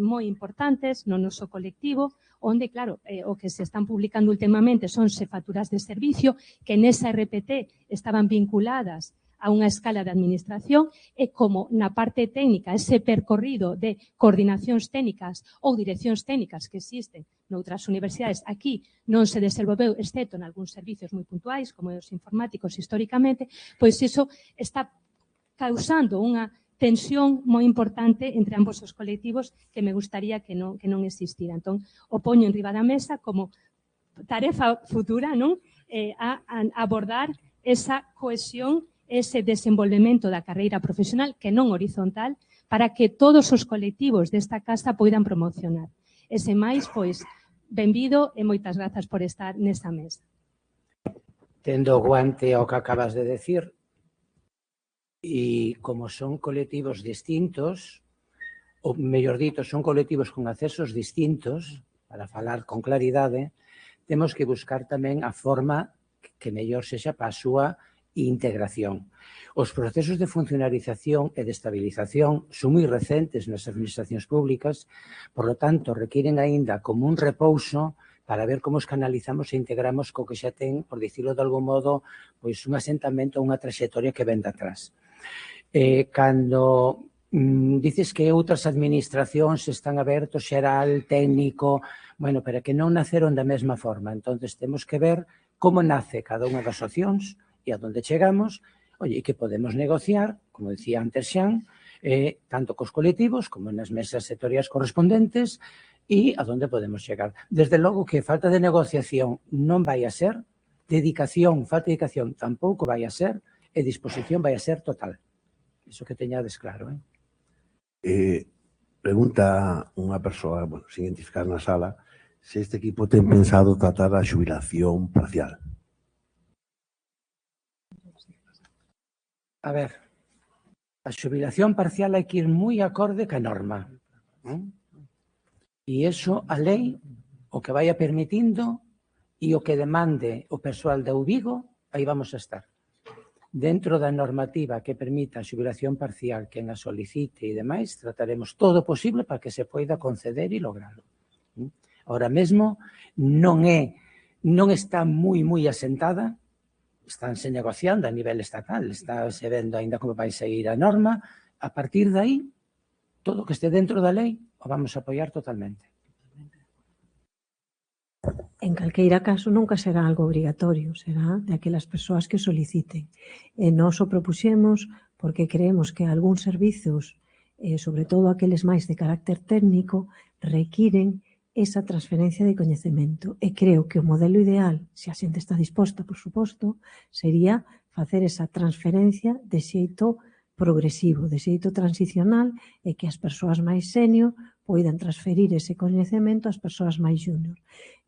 moi importantes no noso colectivo, onde, claro, o que se están publicando últimamente son xefaturas de servicio que nesa RPT estaban vinculadas a unha escala de administración e como na parte técnica ese percorrido de coordinacións técnicas ou direccións técnicas que existen noutras universidades aquí non se desenvolveu, excepto en algúns servicios moi puntuais, como os informáticos históricamente, pois iso está causando unha tensión moi importante entre ambos os colectivos que me gustaría que non existira. Entón, o poño en riba da mesa como tarefa futura, non? A abordar esa cohesión, ese desenvolvemento da carreira profesional que non horizontal para que todos os colectivos desta casa poidan promocionar. E sen máis, pois, benvido e moitas grazas por estar nesta mesa. Tendo guante ao que acabas de decir, e como son colectivos distintos, ou mellor dito, son colectivos con accesos distintos, para falar con claridade, temos que buscar tamén a forma que mellor sexa para a súa integración. Os procesos de funcionalización e de estabilización son moi recentes nas administracións públicas, por lo tanto, requiren aínda como un repouso para ver como os canalizamos e integramos co que xa ten, por dicirlo de algún modo, pois un asentamento ou unha traxectoria que ven de atrás. Cando dices que outras administracións están abertos, xeral, técnico, bueno, pero que non naceron da mesma forma. Entón, temos que ver como nace cada unha das opcións e a donde chegamos, e que podemos negociar, como decía antes Xan, tanto cos colectivos como nas mesas sectoriais correspondentes e a donde podemos chegar. Desde logo que falta de negociación non vai a ser, dedicación, falta de dedicación tampouco vai a ser, e disposición vai a ser total. Iso que teñades claro. Pregunta unha persoa, sin identificar na sala, se este equipo ten pensado tratar a xubilación parcial. A ver, a xubilación parcial hai que ir moi acorde ca norma. E iso, a lei, o que vai a permitindo e o que demande o persoal de Vigo, aí vamos a estar. Dentro da normativa que permita a xubilación parcial, quen a solicite e demais, trataremos todo o posible para que se poida conceder e lograrlo. Ahora mesmo non está moi asentada, estánse negociando a nivel estatal, estáse vendo ainda como vai seguir a norma, a partir de aí, todo o que este dentro da lei o vamos a apoiar totalmente. En calqueira caso, nunca será algo obrigatorio, será de aquelas persoas que soliciten. E nós o propuxemos porque creemos que algúns servizos, sobre todo aqueles máis de carácter técnico, requiren esa transferencia de coñecemento. E creo que o modelo ideal, se a xente está disposta, por suposto, sería facer esa transferencia de xeito progresivo, de xeito transicional, e que as persoas máis senior poidan transferir ese coñecemento ás persoas máis junior.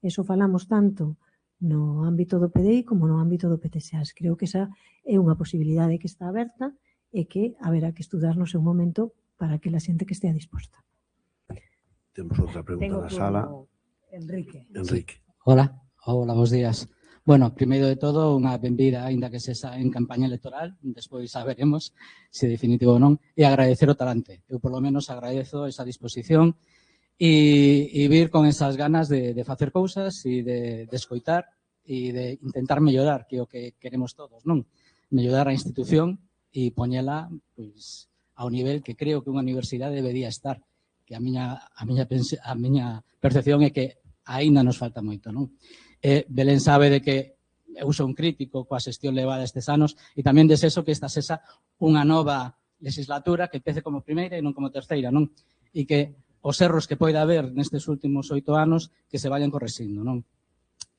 Eso falamos tanto no ámbito do PDI como no ámbito do PTSAS. Creo que esa é unha posibilidade que está aberta e que haberá que estudar no seu momento para que a xente que estea disposta. Temos outra pregunta na sala. Enrique. Enrique. Hola, bons días. Bueno, primeiro de todo, unha benvida, aínda que sexa en campaña electoral, despois saberemos se definitivo ou non, e agradecer o talante. Eu, polo menos, agradezo esa disposición e vir con esas ganas de facer cousas e de escoitar e de intentar mellorar, que é o que queremos todos, non? Mellorar a institución e poñela pois, ao nivel que creo que unha universidade debería estar, que a miña percepción é que aínda nos falta moito, non? Belén sabe de que eu sou un crítico coa xestión levada estes anos e tamén deseso que esta sexa unha nova legislatura que empece como primeira e non como terceira, non? E que os erros que poida haber nestes últimos 8 anos que se vayan correxindo, non?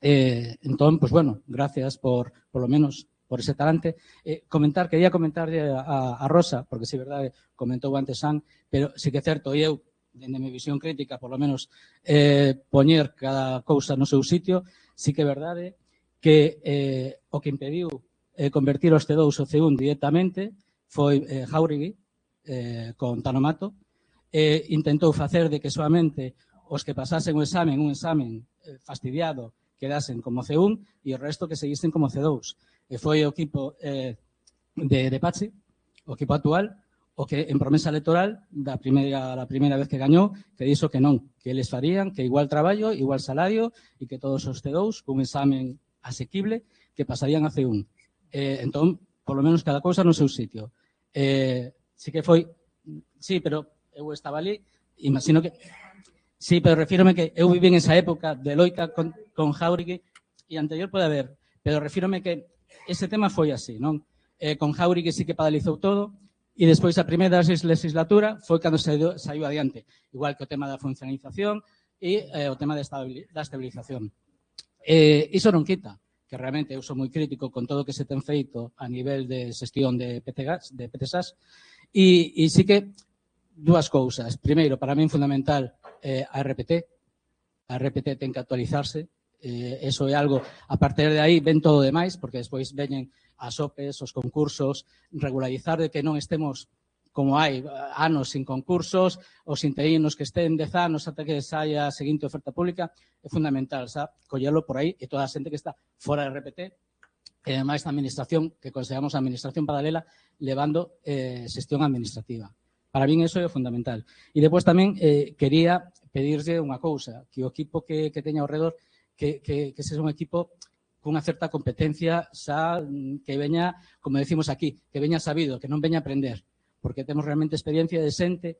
Entón, pois, bueno, gracias por lo menos, por ese talante. Quería comentarlle a Rosa, porque, si é verdade, comentou antes San, pero sí que é certo, e eu, dende a mi visión crítica, por lo menos, poñer cada cousa no seu sitio, sí que é verdade que o que impediu convertir os C2 ao C1 directamente foi Jáuregui, con Tanomato, intentou facer de que soamente os que pasasen un examen fastidiado, quedasen como C1 e o resto que seguisen como C2. E foi o equipo de Pachi, o equipo actual, o que en promesa electoral da primeira vez que gañou, que dixo que non, que eles farían que igual traballo, igual salario e que todos os C2 cun examen asequible que pasarían a C1. Entón, polo menos cada cousa no seu sitio. Sí que foi, sí, pero eu estaba ali, imagino que, sí, pero refírome que eu viví en esa época de loita con Jáuregui e anterior pode haber, pero refírome que ese tema foi así, non? Con Jáuregui sí que paralizou todo, e despois a primeira legislatura foi cando saiu adiante, igual que o tema da funcionalización e o tema da estabilización. Iso non quita, que realmente eu sou moi crítico con todo o que se ten feito a nivel de xestión de PTSAS, e sí que dúas cousas. Primeiro, para min fundamental a RPT. A RPT ten que actualizarse, eso é algo, a partir de aí ven todo o demais, porque despois veñen as OPEs, os concursos, regularizar de que non estemos como hai anos sin concursos, os interinos que estén 10 anos ata que saia a seguinte oferta pública, é fundamental, xa, collelo por aí, e toda a xente que está fora de RPT, e ademais da administración, que consideramos a administración paralela, levando xestión administrativa. Para min iso é fundamental. E depois tamén quería pedirlle unha cousa, que o equipo que teña ao redor, que sexa un equipo cunha certa competencia xa que veña, como decimos aquí, que veña sabido, que non veña a aprender, porque temos realmente experiencia de xente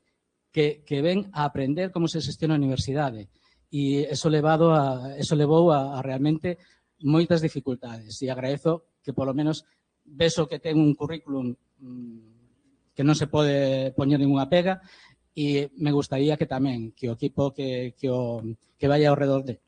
que ven a aprender como se xestiona a universidade e eso levou a realmente moitas dificultades e agradezo que polo menos vexo que ten un currículum que non se pode poñer ninguna pega e me gustaría que tamén que o equipo que vaya ao redor de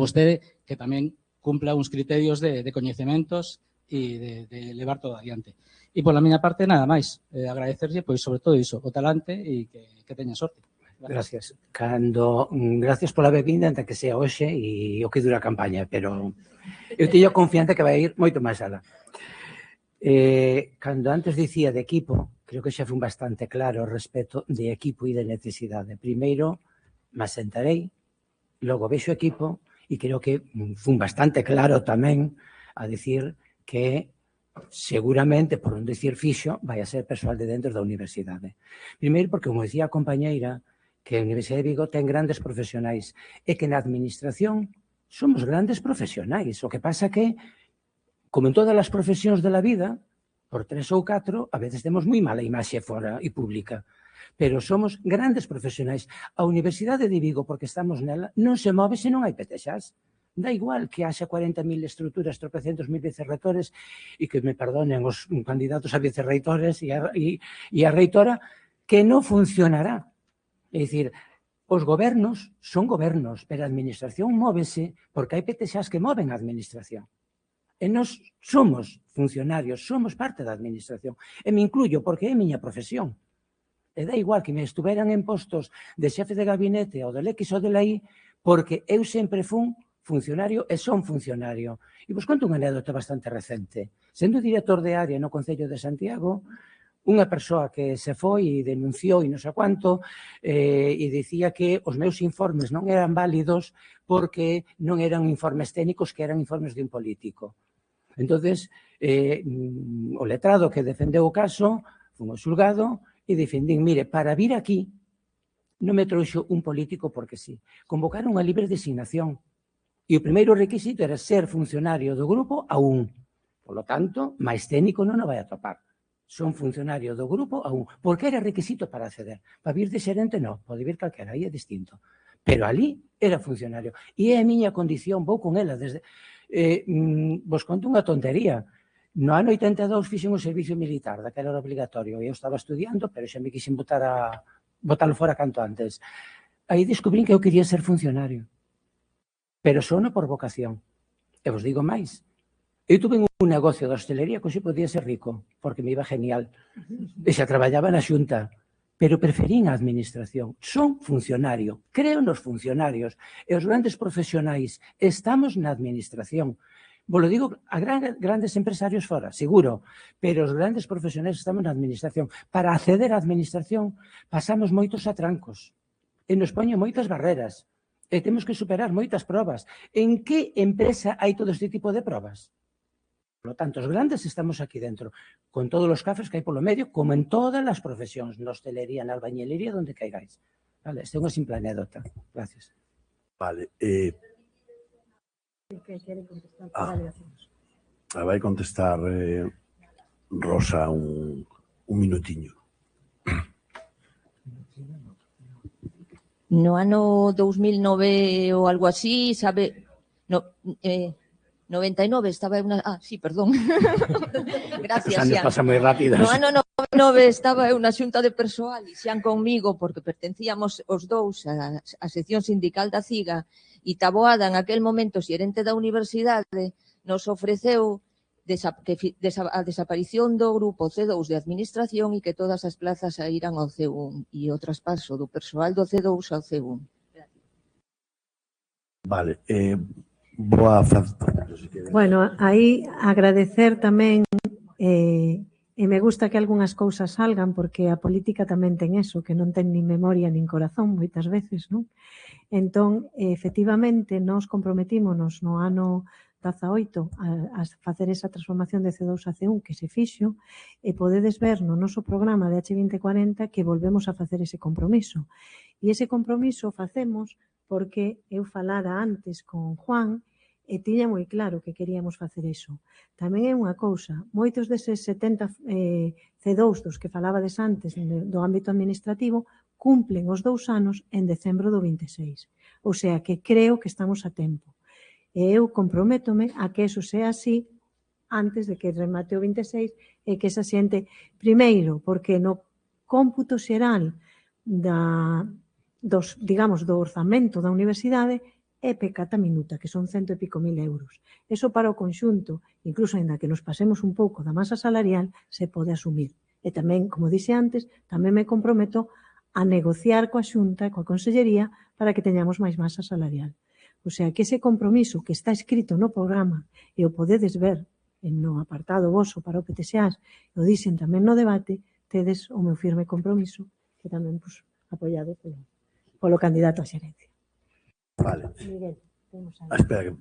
vostede que tamén cumpla uns criterios de coñecementos e de levar todo adiante. E pola miña parte, nada máis. Agradecerlle, pois, sobre todo iso, o talante e que teña sorte. Gracias. Gracias pola bebida, ante que sea hoxe e o que dura a campaña, pero eu teño confianza que vai ir moito máis alá. Cando antes dicía de equipo, creo que xa fun bastante claro respecto de equipo e de necesidade. Primeiro, me asentarei, logo vexo equipo, e creo que fun bastante claro tamén a dicir que seguramente, por non dicir fixo, vai a ser persoal de dentro da universidade. Primeiro, porque, como decía a compañeira, que a Universidade de Vigo ten grandes profesionais e que na administración somos grandes profesionais. O que pasa que, como en todas as profesións de la vida, por 3 ou 4, a veces temos moi mala imaxe fora e pública. Pero somos grandes profesionais. A Universidade de Vigo, porque estamos nela, non se move se non hai PTSAS. Da igual que haxa 40.000 estruturas, tropecentos mil vicerreitores e que me perdonen os candidatos a vicerreitores e a reitora, que non funcionará. É dicir, Os gobernos son gobernos, pero a administración móvese porque hai PTXAs que moven a administración. E nós somos funcionarios, somos parte da administración. E me incluyo porque é a miña profesión. E dá igual que me estuveran en postos de xefe de gabinete ou del X ou del Y, porque eu sempre fun funcionario e son funcionario. E vos conto unha anécdota bastante recente. Sendo director de área no Concello de Santiago, unha persoa que se foi e denunciou e non sei quanto e dicía que os meus informes non eran válidos porque non eran informes técnicos, que eran informes de un político. Entonces, o letrado que defendeu o caso, fun ao xulgado e defendín, mire, para vir aquí non me trouxo un político porque sí. Convocaron unha libre designación e o primeiro requisito era ser funcionario do grupo a un. Por lo tanto, máis técnico non o vai a topar. Son funcionario do grupo a un. Porque era requisito para acceder. Para vir de xerente, non. Pode vir calquera, aí é distinto. Pero ali era funcionario. E é a miña condición, vou con ela. Vos conto unha tontería. No ano 82 fixen o servicio militar, daquela era obligatorio. Eu estaba estudiando, pero xa me quixen botalo fora canto antes. Aí descubrín que eu quería ser funcionario. Pero só non por vocación. E vos digo máis. Eu tuve un negocio de hostelería que hoxe podía ser rico, porque me iba genial. E xa traballaba na xunta, pero preferín a administración. Son funcionario, creo nos funcionarios. E os grandes profesionais estamos na administración. Vos lo digo a grandes empresarios fora, seguro, pero os grandes profesionais estamos na administración. Para acceder á administración pasamos moitos atrancos. E nos poñen moitas barreras. E temos que superar moitas probas. En que empresa hai todo este tipo de probas? Por lo tanto, os grandes estamos aquí dentro, con todos os cafres que hai polo medio, como en todas as profesións, na hostelería, na albañilería, donde caigáis. Vale, esta é unha simple anécdota. Gracias. Vale. Vai contestar Rosa un minutiño. No ano 2009 ou algo así, sabe... 99 estaba unha... sí, perdón. Gracias, Xan. Pasa moi rápido. No ano 99 estaba eu na xunta de persoal e xan conmigo, porque pertencíamos os dous á sección sindical da CIGA, e Taboada, en aquel momento, xerente da universidade, nos ofreceu a desaparición do grupo C2 de administración e que todas as plazas irán ao C1 e o traspaso do persoal do C2 ao C1. Vale, boa Franza. Bueno, aí agradecer tamén e me gusta que algunhas cousas salgan porque a política tamén ten eso, que non ten nin memoria nin corazón moitas veces, non? Entón, efectivamente, nos comprometímonos no ano 18 a facer esa transformación de C2 a C1 que se fixo e podedes ver no noso programa de H2040 que volvemos a facer ese compromiso. E ese compromiso facemos porque eu falara antes con Juan e tiña moi claro que queríamos facer iso. Tamén é unha cousa, moitos deses 70 C2 dos que falabades antes do ámbito administrativo cumplen os 2 anos en decembro do 26. O sea que creo que estamos a tempo. E eu comprométome a que eso sea así antes de que remate o 26 e que esa xente, primeiro, porque no cómputo xeral do orzamento da universidade é pecata minuta, que son 100 e pico mil euros. Eso para o conxunto, incluso ainda que nos pasemos un pouco da masa salarial, se pode asumir. E tamén, como dixe antes, tamén me comprometo a negociar coa Xunta e coa Consellería para que teñamos máis masa salarial. O sea, que ese compromiso que está escrito no programa e o podedes ver no apartado voso para o PTSAs e o dixen tamén no debate, tedes o meu firme compromiso que tamén apoiado polo candidato a xerencia. Vale. Miguel, espera, que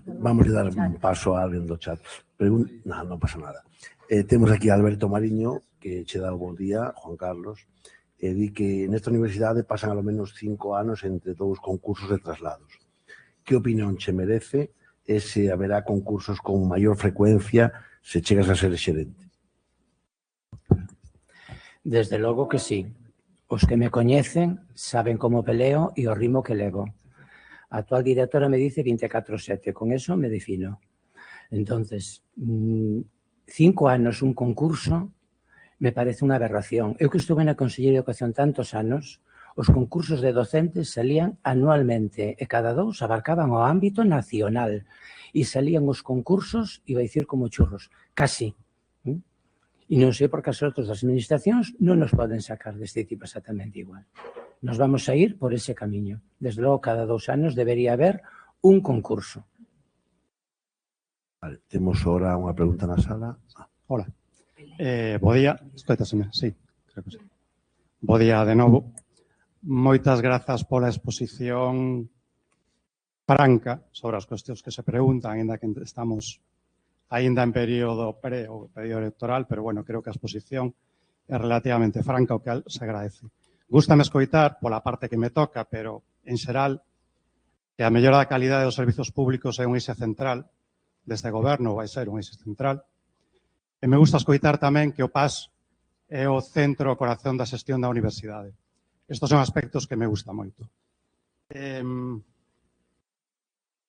vamos a dar un paso a alguén do chat. Non pasa nada. Temos aquí a Alberto Mariño, que che dá o bo día, Juan Carlos, e di que nesta universidade pasan ao menos 5 anos entre dous concursos de traslados. Que opinión che merece e se haberá concursos con maior frecuencia se chegas a ser xerente? Desde logo que sí. Os que me coñecen saben como peleo e o ritmo que levo. A actual directora me dice 24/7, con eso me defino. Entonces, 5 anos un concurso me parece unha aberración. Eu que estuve na Consellería de Educación tantos anos, Os concursos de docentes salían anualmente e cada dous abarcaban o ámbito nacional. E salían os concursos, iba a dicir como churros, casi. E non sei por que as outras administracións non nos poden sacar deste tipo exactamente igual. Nos vamos a ir por ese camiño. Desde logo, cada 2 anos debería haber un concurso. Vale, temos ahora unha pregunta na sala. Hola. Bo día. Escoitaseme, sí, creo que sí. Bo día de novo. Moitas grazas pola exposición franca sobre as cuestións que se preguntan, ainda que estamos aínda en período pre ou período electoral, pero, bueno, creo que a exposición é relativamente franca, o que se agradece. Gústame escoitar pola parte que me toca, pero, en xeral, que a mellora da calidade dos servizos públicos é un eixe central deste goberno, vai ser un eixe central. E me gusta escoitar tamén que o PAS é o centro, o corazón da xestión da universidade. Estos son aspectos que me gusta moito.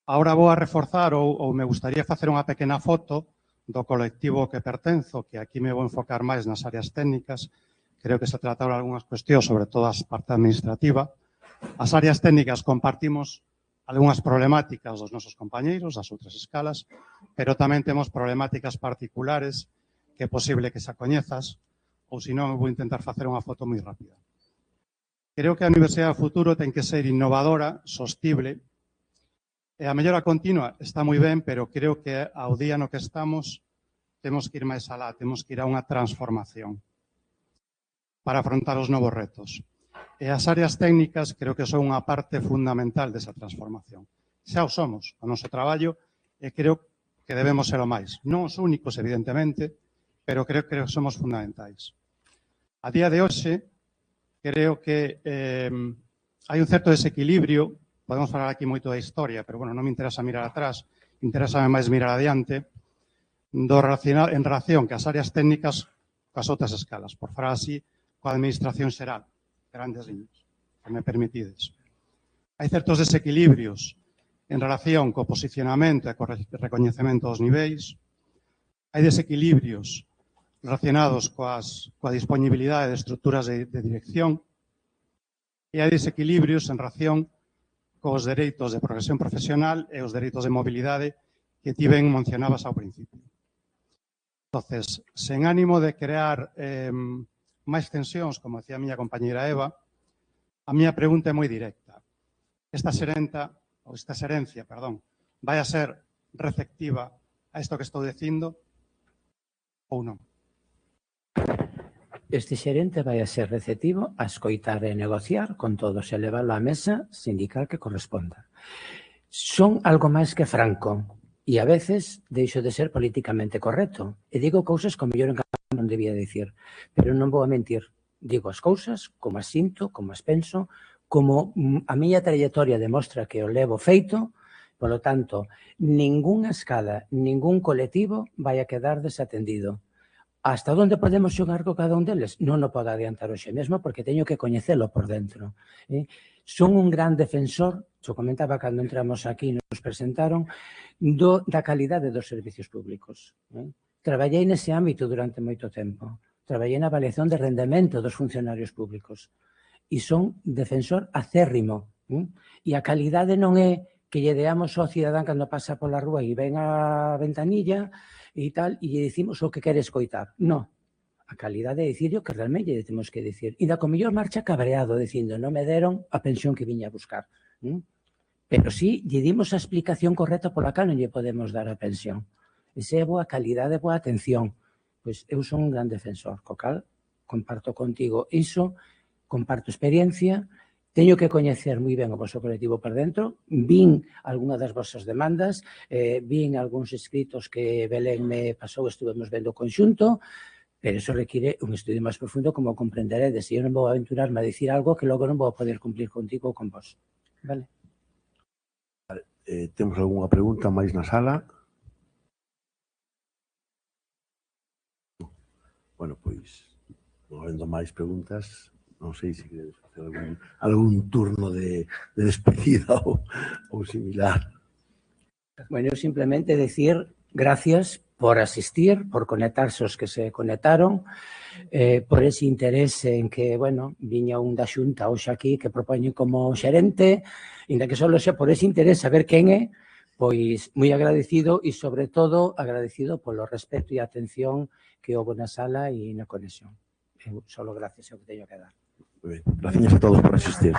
Ahora vou a reforzar ou me gustaría facer unha pequena foto do colectivo que pertenzo, que aquí me vou enfocar máis nas áreas técnicas. Creo que se trataron algunhas cuestións, sobre todo a parte administrativa. As áreas técnicas compartimos algunhas problemáticas dos nosos compañeiros, das outras escalas, pero tamén temos problemáticas particulares que é posible que xa coñezas, ou senón vou intentar facer unha foto moi rápida. Creo que a Universidade do Futuro ten que ser innovadora, sostible, e a mellora continua está moi ben, pero creo que ao día no que estamos temos que ir máis alá, temos que ir a unha transformación para afrontar os novos retos. E as áreas técnicas creo que son unha parte fundamental desa transformación. Xa o somos, o noso traballo, e creo que debemos ser o máis. Non os únicos, evidentemente, pero creo que somos fundamentais. A día de hoxe, creo que hai un certo desequilibrio. Podemos falar aquí moito da historia, pero, bueno, non me interesa mirar atrás, interesa máis mirar adiante, en relación que as áreas técnicas coas outras escalas, por falar así, coa administración xeral, grandes líneas, que me permitides. Hai certos desequilibrios en relación co posicionamento e co recoñecemento dos niveis, hai desequilibrios relacionados coa disponibilidade de estruturas de dirección e hai desequilibrios en relación cos dereitos de progresión profesional e os dereitos de mobilidade que ti ben mencionabas ao principio. Entonces, sen ánimo de crear máis tensións, como decía a miña compañeira Eva, a miña pregunta é moi directa. Esta xerencia, vai a ser receptiva a isto que estou dicindo ou non? Este xerente vai a ser receptivo a escoitar e negociar con todos e leválo á mesa sindical que corresponda. Son algo máis que franco e a veces deixo de ser políticamente correcto e digo cousas que mellor en cada non debía dicir, pero non vou a mentir. Digo as cousas como as sinto, como as penso, como a miña trayectoria demostra que o levo feito. Polo tanto, ningunha escala, ningún colectivo vai a quedar desatendido. Hasta onde podemos xogar con cada un deles? Non o podo adiantar hoxe mesmo porque teño que coñecelo por dentro. Son un gran defensor, xo comentaba cando entramos aquí e nos presentaron, da calidade dos servicios públicos. Traballei nese ámbito durante moito tempo. Traballei na avaliación de rendemento dos funcionarios públicos. E son defensor acérrimo. E a calidade non é que lle deamos ao cidadán cando pasa pola rúa e ven a ventanilla e tal, e lle dicimos o que quere escoitar. Non. A calidade é dicir o que realmente lle temos que dicir. E da co mellor marcha cabreado, dicindo non me deron a pensión que viña a buscar. Pero sí, lle dimos a explicación correcta pola cal non lle podemos dar a pensión. Esa é boa calidade, boa atención. Pois eu son un gran defensor, co cal comparto contigo iso, comparto experiencia. Teño que coñecer moi ben o vosso colectivo por dentro, vin algunha das vosas demandas, vin algúns escritos que Belén me pasou, estuvemos vendo conxunto, pero eso require un estudio máis profundo como comprenderedes, e eu non vou aventurarme a dicir algo que logo non vou poder cumplir contigo ou con vos. Vale? Temos algunha pregunta máis na sala? Bueno, pois, non habendo máis preguntas, non sei se queredes facer algún turno de despedida ou similar. Bueno, simplemente decir gracias por asistir, por conectarse os que se conectaron, por ese interese en que, bueno, viña un da xunta hoxe aquí que propoñen como xerente, inda que só xa por ese interese a ver quen é, pois moi agradecido e, sobre todo, agradecido polo respeto e atención que houve na sala e na conexión. Eu solo gracias ao que teño que dar. Gracias a todos por asistir.